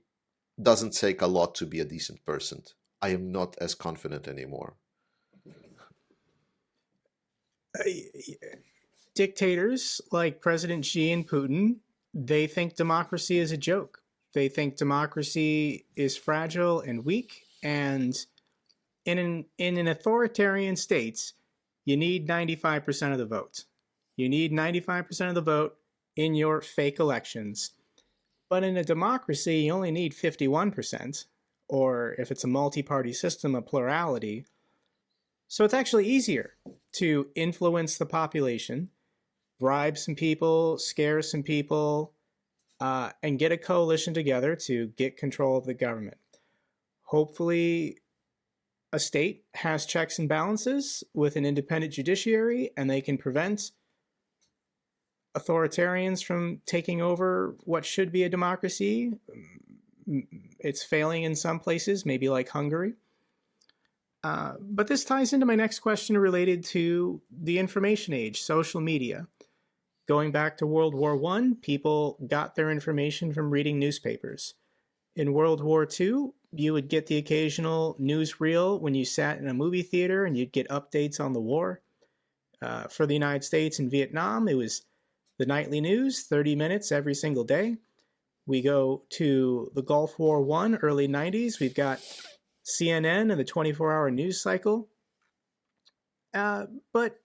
doesn't take a lot to be a decent person. I am not as confident anymore. Dictators like President Xi and Putin, they think democracy is a joke. They think democracy is fragile and weak, and in an authoritarian state, you need 95% of the vote. You need 95% of the vote in your fake elections. But in a democracy, you only need 51%, or if it's a multi-party system, a plurality. So it's actually easier to influence the population, bribe some people, scare some people, and get a coalition together to get control of the government. Hopefully, a state has checks and balances with an independent judiciary, and they can prevent authoritarians from taking over what should be a democracy. It's failing in some places, maybe like Hungary. But this ties into my next question related to the information age, social media. Going back to World War I, people got their information from reading newspapers. In World War II, you would get the occasional newsreel when you sat in a movie theater and you'd get updates on the war. For the United States and Vietnam, it was the nightly news, 30 minutes every single day. We go to the Gulf War I, early 90s. We've got CNN and the 24-hour news cycle. But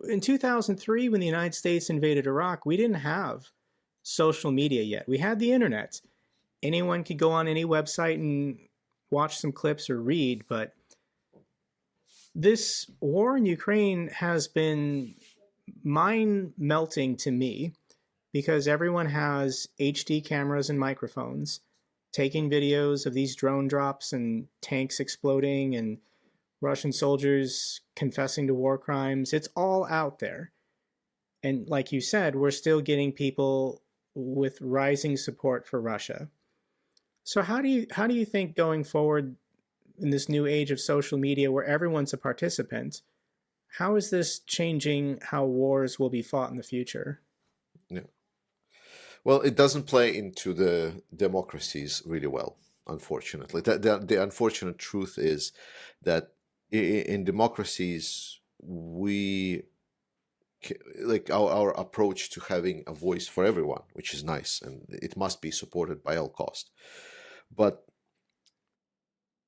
in 2003, when the United States invaded Iraq, we didn't have social media yet. We had the internet. Anyone could go on any website and watch some clips or read, but this war in Ukraine has been mind-melting to me because everyone has HD cameras and microphones taking videos of these drone drops and tanks exploding and Russian soldiers confessing to war crimes. It's all out there. And like you said, we're still getting people with rising support for Russia. So how do you think going forward in this new age of social media where everyone's a participant, how is this changing how wars will be fought in the future? Yeah. Well, it doesn't play into the democracies really well, unfortunately. The unfortunate truth is that in democracies, like our approach to having a voice for everyone, which is nice, and it must be supported by all cost. But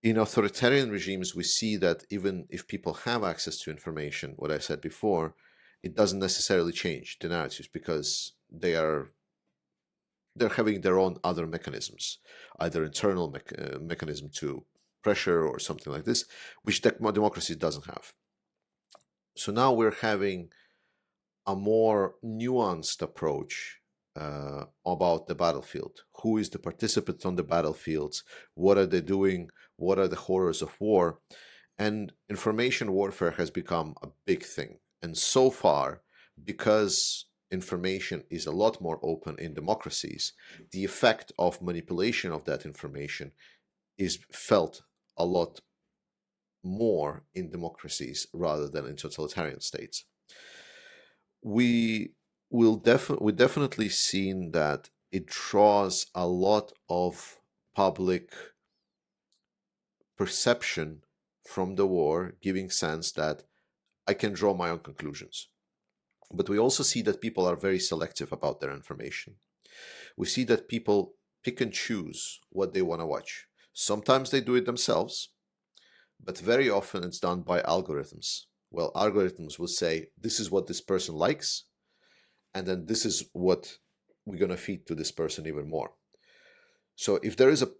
in authoritarian regimes, we see that even if people have access to information, what I said before, it doesn't necessarily change the narratives because they're having their own other mechanisms, either internal mechanism to pressure or something like this, which democracy doesn't have. So now we're having a more nuanced approach about the battlefield. Who is the participant on the battlefields? What are they doing? What are the horrors of war? And information warfare has become a big thing. And so far, because information is a lot more open in democracies, the effect of manipulation of that information is felt a lot more in democracies rather than in totalitarian states. We definitely seen that it draws a lot of public perception from the war, giving sense that I can draw my own conclusions. But we also see that people are very selective about their information. We see that people pick and choose what they want to watch. Sometimes they do it themselves, but very often it's done by algorithms. Well, algorithms will say, this is what this person likes, and then this is what we're going to feed to this person even more. So if there is a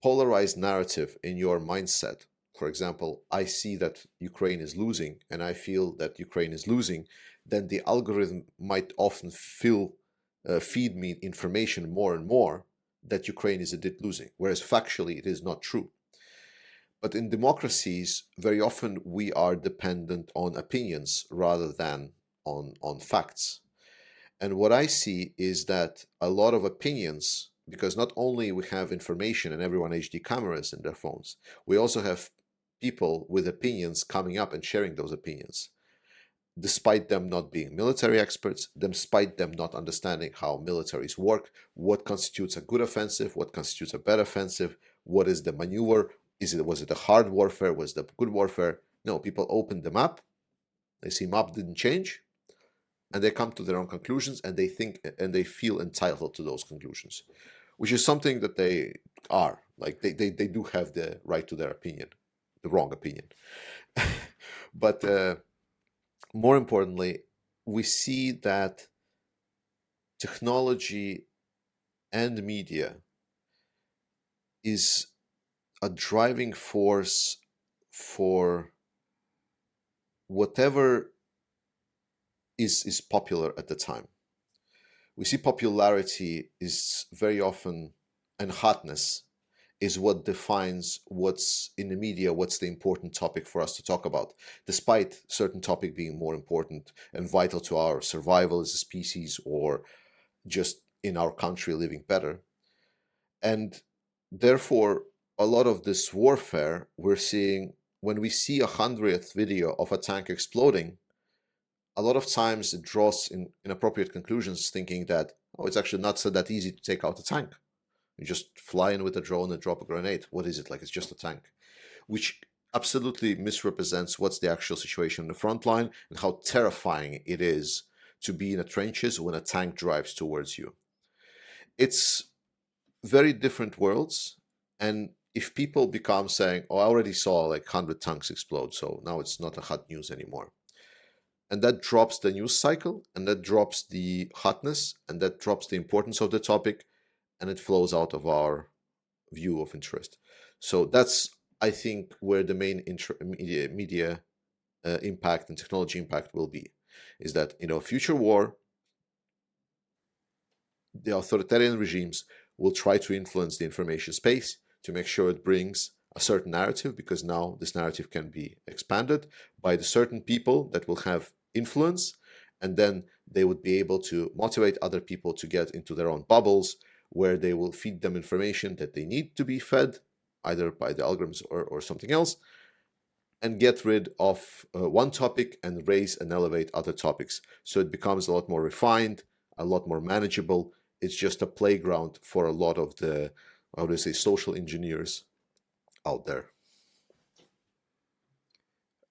polarized narrative in your mindset, for example, I see that Ukraine is losing and I feel that Ukraine is losing, then the algorithm might often feed me information more and more that Ukraine is indeed losing, whereas factually it is not true. But in democracies, very often we are dependent on opinions rather than on facts. And what I see is that a lot of opinions, because not only we have information and everyone HD cameras in their phones, we also have people with opinions coming up and sharing those opinions, despite them not being military experts, despite them not understanding how militaries work, what constitutes a good offensive, what constitutes a bad offensive, what is the maneuver, was it a hard warfare, was it a good warfare? No, people open the map, they see map didn't change, and they come to their own conclusions, and they think and they feel entitled to those conclusions, which is something that they are. Like they do have the right to their opinion, the wrong opinion. But more importantly, we see that technology and media is a driving force for whatever is popular at the time. We see popularity is very often, and hotness is what defines what's in the media, what's the important topic for us to talk about, despite certain topic being more important and vital to our survival as a species or just in our country living better. And therefore, a lot of this warfare we're seeing, when we see 100th video of a tank exploding, a lot of times it draws inappropriate conclusions, thinking that, oh, it's actually not so that easy to take out a tank. You just fly in with a drone and drop a grenade. What is it? Like, it's just a tank, which absolutely misrepresents what's the actual situation in the front line and how terrifying it is to be in the trenches when a tank drives towards you. It's very different worlds. And if people become saying, oh, I already saw like 100 tanks explode, so now it's not a hot news anymore. And that drops the news cycle, and that drops the hotness, and that drops the importance of the topic, and it flows out of our view of interest. So that's, I think, where the main media impact and technology impact will be, is that in a future war, the authoritarian regimes will try to influence the information space to make sure it brings a certain narrative, because now this narrative can be expanded by the certain people that will have influence, and then they would be able to motivate other people to get into their own bubbles where they will feed them information that they need to be fed, either by the algorithms or something else, and get rid of one topic and raise and elevate other topics. So it becomes a lot more refined, a lot more manageable. It's just a playground for a lot of the, how do I say, social engineers out there.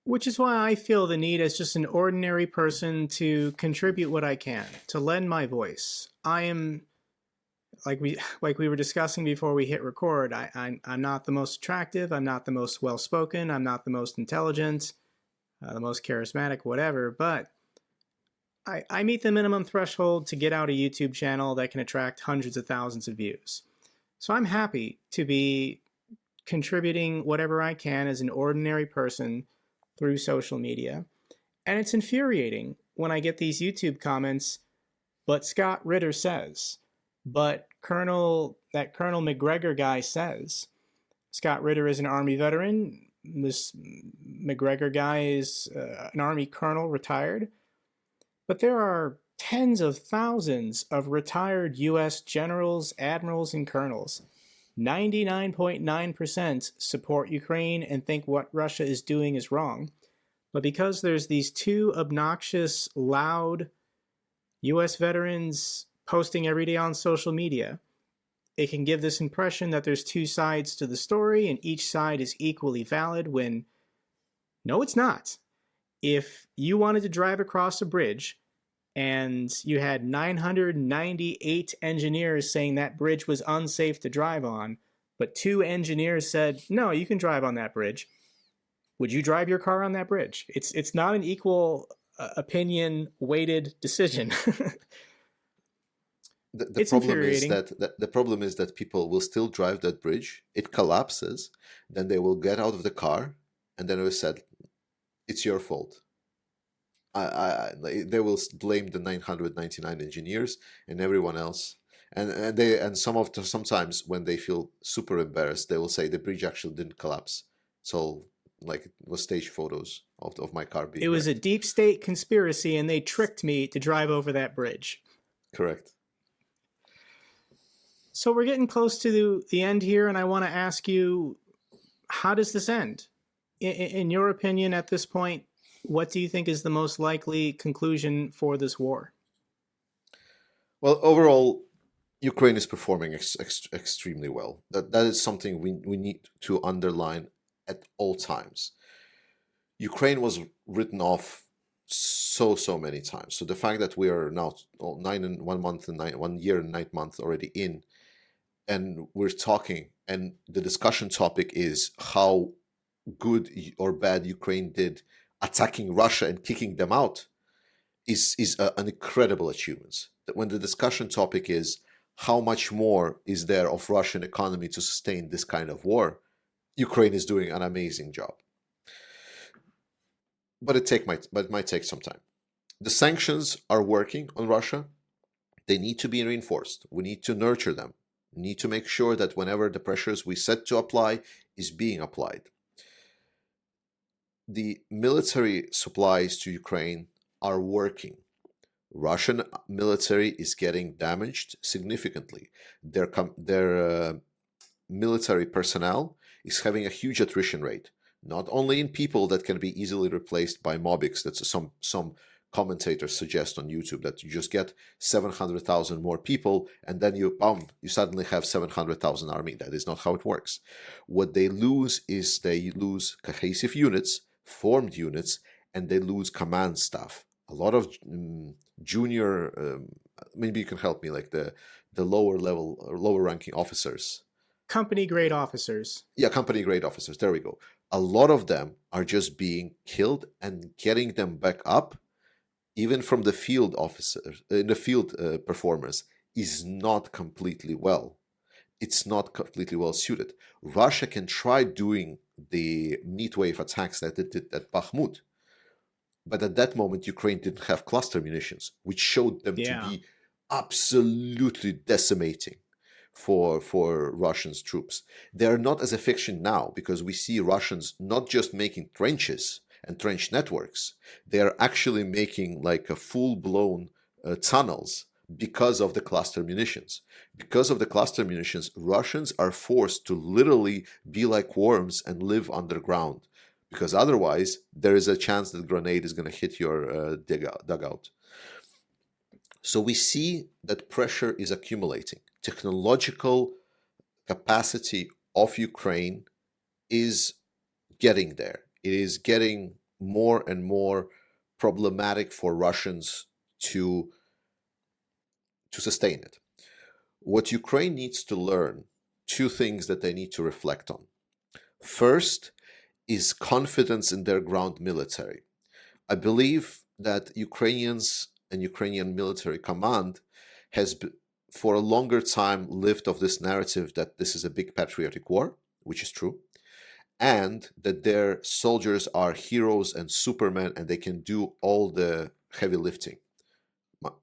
Which is why I feel the need as just an ordinary person to contribute what I can, to lend my voice. I am, like we were discussing before we hit record, I'm not the most attractive, I'm not the most well-spoken, I'm not the most intelligent, the most charismatic, whatever, but I meet the minimum threshold to get out a YouTube channel that can attract hundreds of thousands of views. So I'm happy to be contributing whatever I can as an ordinary person through social media. And it's infuriating when I get these YouTube comments, but Scott Ritter says, but Colonel McGregor guy says. Scott Ritter is an Army veteran. This McGregor guy is an Army colonel, retired. But there are tens of thousands of retired U.S. generals, admirals, and colonels. 99.9% support Ukraine and think what Russia is doing is wrong. But because there's these two obnoxious, loud U.S. veterans posting every day on social media, it can give this impression that there's two sides to the story and each side is equally valid, when no, it's not. If you wanted to drive across a bridge and you had 998 engineers saying that bridge was unsafe to drive on, but 2 engineers said, no, you can drive on that bridge, would you drive your car on that bridge? It's not an equal opinion weighted decision. The problem is that people will still drive that bridge. It collapses, then they will get out of the car, and then it was said, it's your fault. They will blame the 999 engineers and everyone else, and sometimes when they feel super embarrassed, they will say the bridge actually didn't collapse. So like it was staged photos of my car being. It was wrecked. A deep state conspiracy, and they tricked me to drive over that bridge. Correct. So we're getting close to the end here, and I want to ask you, how does this end? In your opinion, at this point, what do you think is the most likely conclusion for this war? Well, overall, Ukraine is performing extremely well. That is something we need to underline at all times. Ukraine was written off so many times. So the fact that we are now 1 year and 9 months already in, and we're talking, and the discussion topic is how good or bad Ukraine did attacking Russia and kicking them out, is an incredible achievement. That when the discussion topic is how much more is there of Russian economy to sustain this kind of war, Ukraine is doing an amazing job. But it might take some time. The sanctions are working on Russia. They need to be reinforced. We need to nurture them. We need to make sure that whenever the pressures we set to apply is being applied. The military supplies to Ukraine are working. Russian military is getting damaged significantly. Their military personnel is having a huge attrition rate, not only in people that can be easily replaced by Mobics, that's some commentators suggest on YouTube, that you just get 700,000 more people and then you suddenly have 700,000 army. That is not how it works. What they lose is they lose cohesive units, formed units, and they lose command staff. A lot of junior, maybe you can help me, like the lower level or lower ranking officers. Company grade officers. Yeah, company grade officers. There we go. A lot of them are just being killed, and getting them back up, even from the field officers, in the field performers, is not completely well. It's not completely well suited. Russia can try doing the meat wave attacks that it did at Bakhmut, but at that moment, Ukraine didn't have cluster munitions, which showed them to be absolutely decimating for Russians' troops. They are not as efficient now, because we see Russians not just making trenches and trench networks, they are actually making like a full-blown tunnels because of the cluster munitions. Because of the cluster munitions, Russians are forced to literally be like worms and live underground, because otherwise there is a chance that grenade is going to hit your dugout. So we see that pressure is accumulating. Technological capacity of Ukraine is getting there. It is getting more and more problematic for Russians to sustain it. What Ukraine needs to learn, two things that they need to reflect on. First is confidence in their ground military. I believe that Ukrainians and Ukrainian military command has for a longer time lived off this narrative that this is a big patriotic war, which is true, and that their soldiers are heroes and supermen and they can do all the heavy lifting.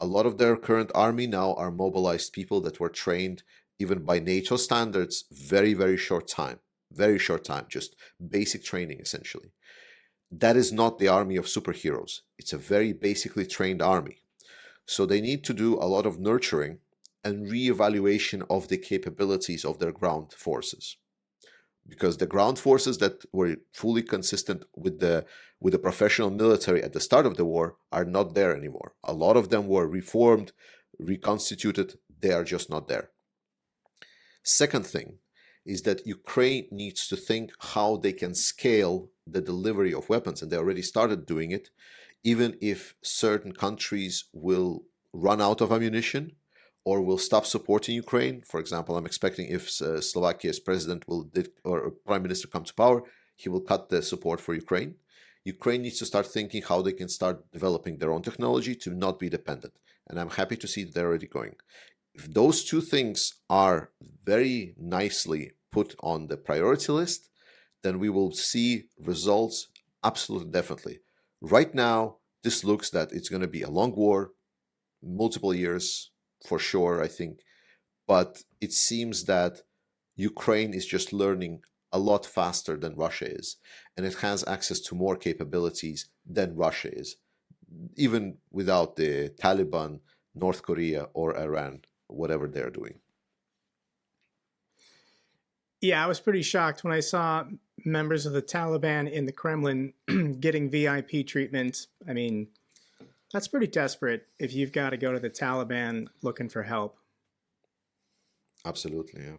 A lot of their current army now are mobilized people that were trained, even by NATO standards, very, very short time, just basic training essentially. That is not the army of superheroes. It's a very basically trained army. So they need to do a lot of nurturing and re-evaluation of the capabilities of their ground forces. Because the ground forces that were fully consistent with the professional military at the start of the war are not there anymore. A lot of them were reformed, reconstituted. They are just not there. Second thing is that Ukraine needs to think how they can scale the delivery of weapons, and they already started doing it, even if certain countries will run out of ammunition or will stop supporting Ukraine. For example, I'm expecting if Slovakia's president or prime minister come to power, he will cut the support for Ukraine. Ukraine needs to start thinking how they can start developing their own technology to not be dependent. And I'm happy to see that they're already going. If those two things are very nicely put on the priority list, then we will see results absolutely definitely. Right now, this looks that it's going to be a long war, multiple years for sure, I think. But it seems that Ukraine is just learning a lot faster than Russia is, and it has access to more capabilities than Russia is, even without the Taliban, North Korea, or Iran, whatever they're doing. Yeah, I was pretty shocked when I saw members of the Taliban in the Kremlin getting VIP treatment. I mean, that's pretty desperate if you've got to go to the Taliban looking for help. Absolutely, yeah.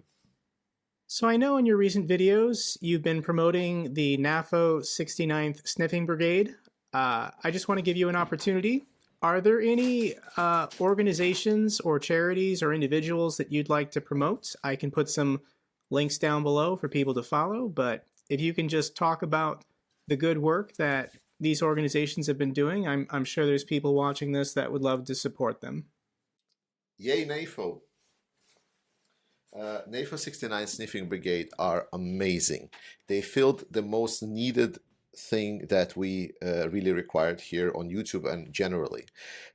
So I know in your recent videos, you've been promoting the NAFO 69th Sniffing Brigade. I just want to give you an opportunity. Are there any organizations or charities or individuals that you'd like to promote? I can put some links down below for people to follow, but if you can just talk about the good work that these organizations have been doing, I'm sure there's people watching this that would love to support them. Yay, NAFO. NAFO 69 Sniffing Brigade are amazing. They filled the most needed thing that we really required here on YouTube and generally.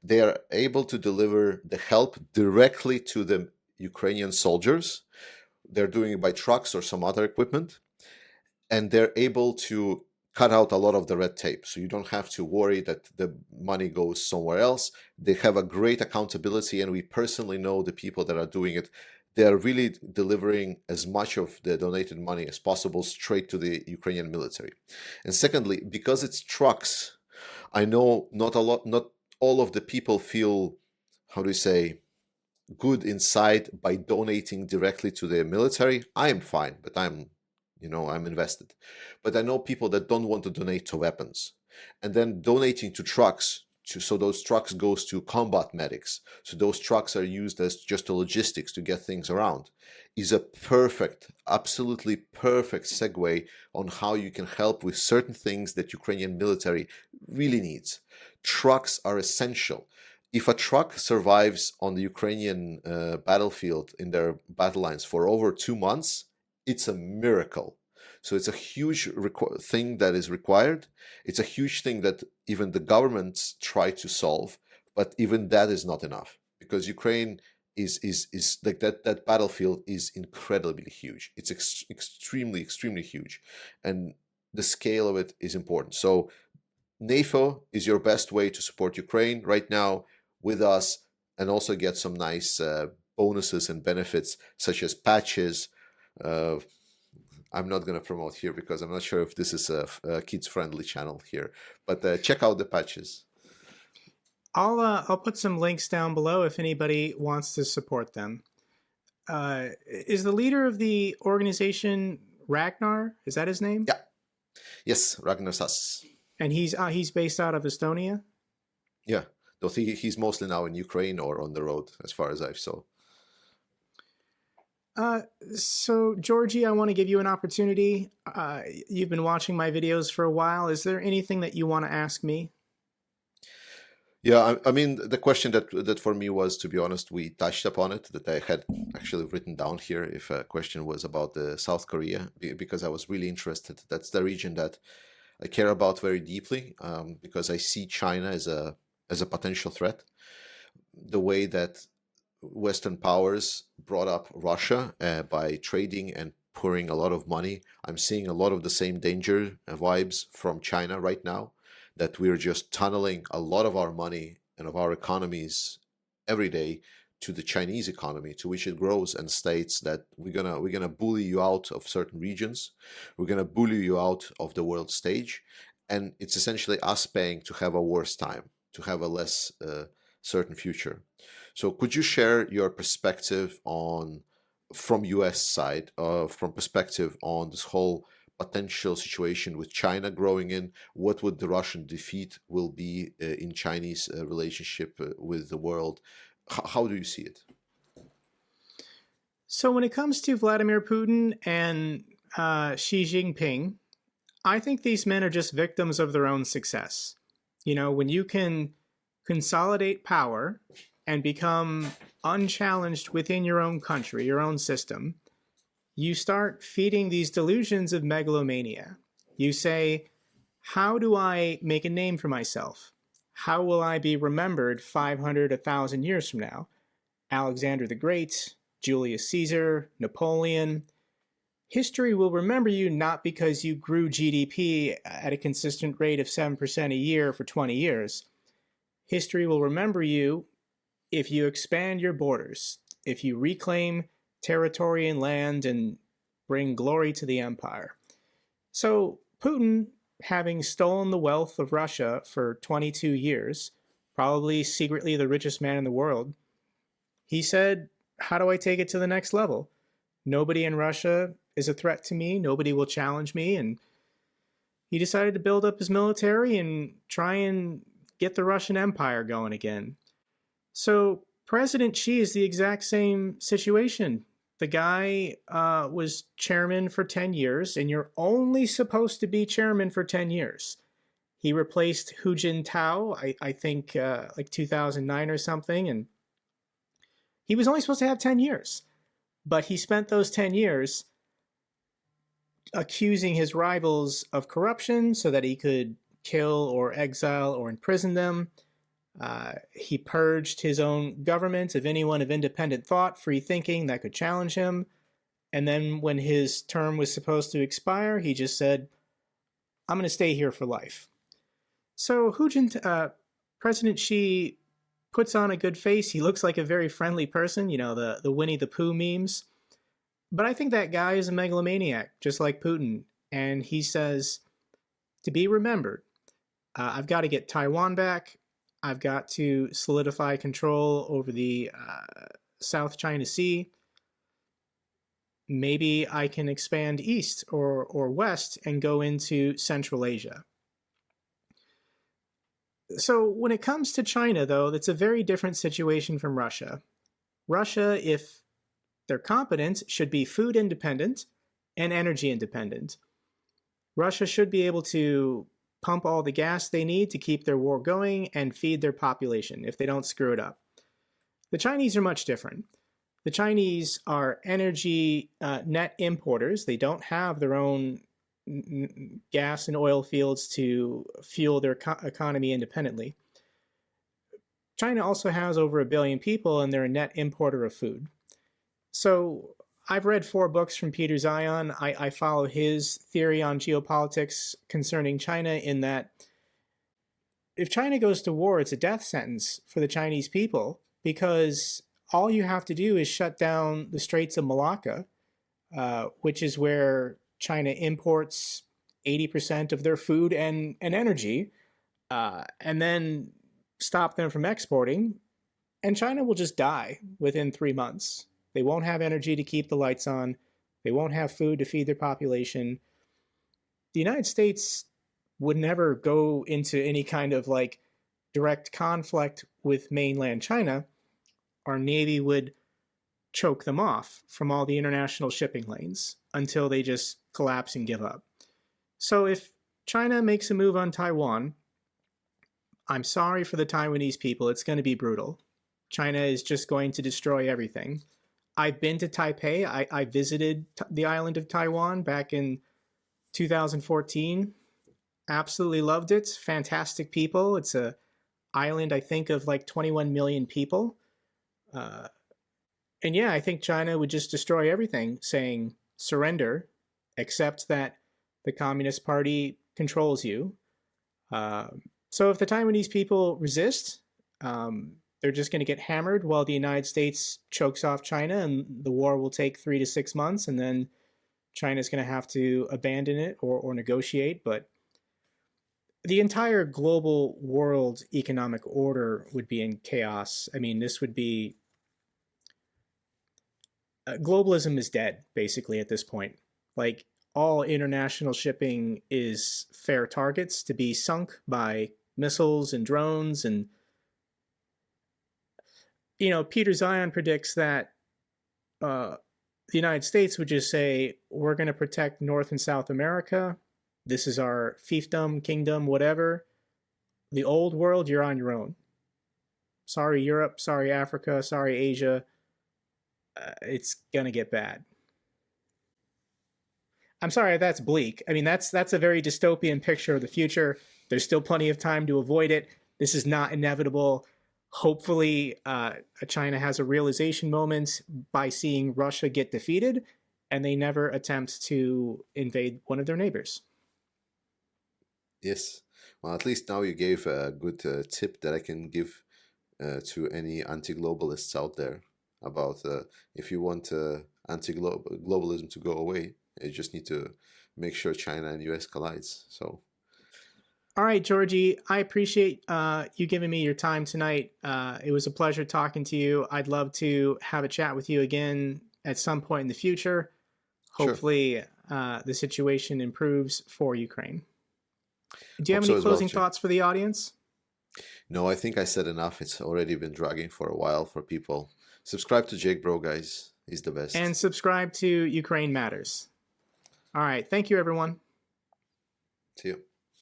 They are able to deliver the help directly to the Ukrainian soldiers. They're doing it by trucks or some other equipment, and they're able to cut out a lot of the red tape, so you don't have to worry that the money goes somewhere else. They have a great accountability, and we personally know the people that are doing it. They are really delivering as much of the donated money as possible straight to the Ukrainian military. And secondly, because it's trucks, I know not all of the people feel, how do you say, good inside by donating directly to the military, I am fine, but I'm invested. But I know people that don't want to donate to weapons, and then donating to trucks, so those trucks goes to combat medics, so those trucks are used as just a logistics to get things around, is a perfect, absolutely perfect segue on how you can help with certain things that Ukrainian military really needs. Trucks are essential. If a truck survives on the Ukrainian battlefield in their battle lines for over 2 months, it's a miracle. So it's a huge thing that is required. It's a huge thing that even the governments try to solve, but even that is not enough, because Ukraine is like that battlefield is incredibly huge. It's extremely huge, and the scale of it is important. So NAFO is your best way to support Ukraine right now with us, and also get some nice bonuses and benefits such as patches. I'm not going to promote here because I'm not sure if this is a kids-friendly channel here, but check out the patches. I'll put some links down below if anybody wants to support them. Is the leader of the organization Ragnar? Is that his name? Yeah. Yes, Ragnar Sass. And he's based out of Estonia? Yeah. Though he's mostly now in Ukraine or on the road, as far as I saw. So, Georgie, I want to give you an opportunity. You've been watching my videos for a while. Is there anything that you want to ask me? Yeah, I mean, the question that for me was, to be honest, we touched upon it, that I had actually written down here if a question was about the South Korea, because I was really interested. That's the region that I care about very deeply, because I see China as a potential threat. The way that Western powers brought up Russia by trading and pouring a lot of money, I'm seeing a lot of the same danger vibes from China right now, that we're just tunneling a lot of our money and of our economies every day to the Chinese economy, to which it grows and states that we're gonna bully you out of certain regions, we're gonna bully you out of the world stage, and it's essentially us paying to have a worse time, to have a less certain future. So could you share your perspective from US side, from perspective on this whole potential situation with China growing in? What would the Russian defeat will be in Chinese relationship with the world? How do you see it? So when it comes to Vladimir Putin and Xi Jinping, I think these men are just victims of their own success. You know, when you can consolidate power and become unchallenged within your own country, your own system, you start feeding these delusions of megalomania. You say, how do I make a name for myself? How will I be remembered 500, 1,000 years from now? Alexander the Great, Julius Caesar, Napoleon. History will remember you not because you grew GDP at a consistent rate of 7% a year for 20 years. History will remember you if you expand your borders, if you reclaim territory and land and bring glory to the empire. So Putin, having stolen the wealth of Russia for 22 years, probably secretly the richest man in the world, he said, how do I take it to the next level? Nobody in Russia is a threat to me. Nobody will challenge me. And he decided to build up his military and try and get the Russian Empire going again. So President Xi is the exact same situation. The guy was chairman for 10 years, and you're only supposed to be chairman for 10 years. He replaced Hu Jintao, I think like 2009 or something, and he was only supposed to have 10 years. But he spent those 10 years accusing his rivals of corruption so that he could kill or exile or imprison them. He purged his own government of anyone of independent thought, free thinking that could challenge him. And then when his term was supposed to expire, he just said, I'm going to stay here for life. So President Xi puts on a good face. He looks like a very friendly person, you know, the Winnie the Pooh memes. But I think that guy is a megalomaniac, just like Putin. And he says, to be remembered, I've got to get Taiwan back. I've got to solidify control over the South China Sea. Maybe I can expand east or west and go into Central Asia. So when it comes to China, though, that's a very different situation from Russia. Russia, if they're competent, should be food independent and energy independent. Russia should be able to pump all the gas they need to keep their war going and feed their population if they don't screw it up. The Chinese are much different. The Chinese are energy net importers. They don't have their own gas and oil fields to fuel their economy independently. China also has over 1 billion people, and they're a net importer of food. So I've read 4 books from Peter Zion. I follow his theory on geopolitics concerning China, in that if China goes to war, it's a death sentence for the Chinese people, because all you have to do is shut down the Straits of Malacca, which is where China imports 80% of their food and energy, and then stop them from exporting, and China will just die within 3 months. They won't have energy to keep the lights on. They won't have food to feed their population. The United States would never go into any kind of like direct conflict with mainland China. Our Navy would choke them off from all the international shipping lanes until they just collapse and give up. So if China makes a move on Taiwan, I'm sorry for the Taiwanese people. It's going to be brutal. China is just going to destroy everything. I've been to Taipei. I visited the island of Taiwan back in 2014. Absolutely loved it. Fantastic people. It's a island, I think, of like 21 million people. And yeah, I think China would just destroy everything, saying surrender, accept that the Communist Party controls you. So if the Taiwanese people resist, they're just going to get hammered while the United States chokes off China, and the war will take 3 to 6 months, and then China's going to have to abandon it or negotiate. But the entire global world economic order would be in chaos. I mean, this would be... globalism is dead, basically, at this point. Like, all international shipping is fair targets to be sunk by missiles and drones. And, you know, Peter Zion predicts that the United States would just say, we're going to protect North and South America. This is our fiefdom, kingdom, whatever. The old world, you're on your own. Sorry, Europe. Sorry, Africa. Sorry, Asia. It's going to get bad. I'm sorry, that's bleak. I mean, that's a very dystopian picture of the future. There's still plenty of time to avoid it. This is not inevitable. Hopefully, China has a realization moment by seeing Russia get defeated, and they never attempt to invade one of their neighbors. Yes. Well, at least now you gave a good tip that I can give to any anti-globalists out there about if you want anti-globalism to go away, you just need to make sure China and US collides. So, all right, Georgie, I appreciate you giving me your time tonight. It was a pleasure talking to you. I'd love to have a chat with you again at some point in the future. Hopefully, the situation improves for Ukraine. Do you have any closing thoughts for the audience? No, I think I said enough. It's already been dragging for a while for people. Subscribe to Jake Broe, guys. He's the best. And subscribe to Ukraine Matters. All right. Thank you, everyone. See you.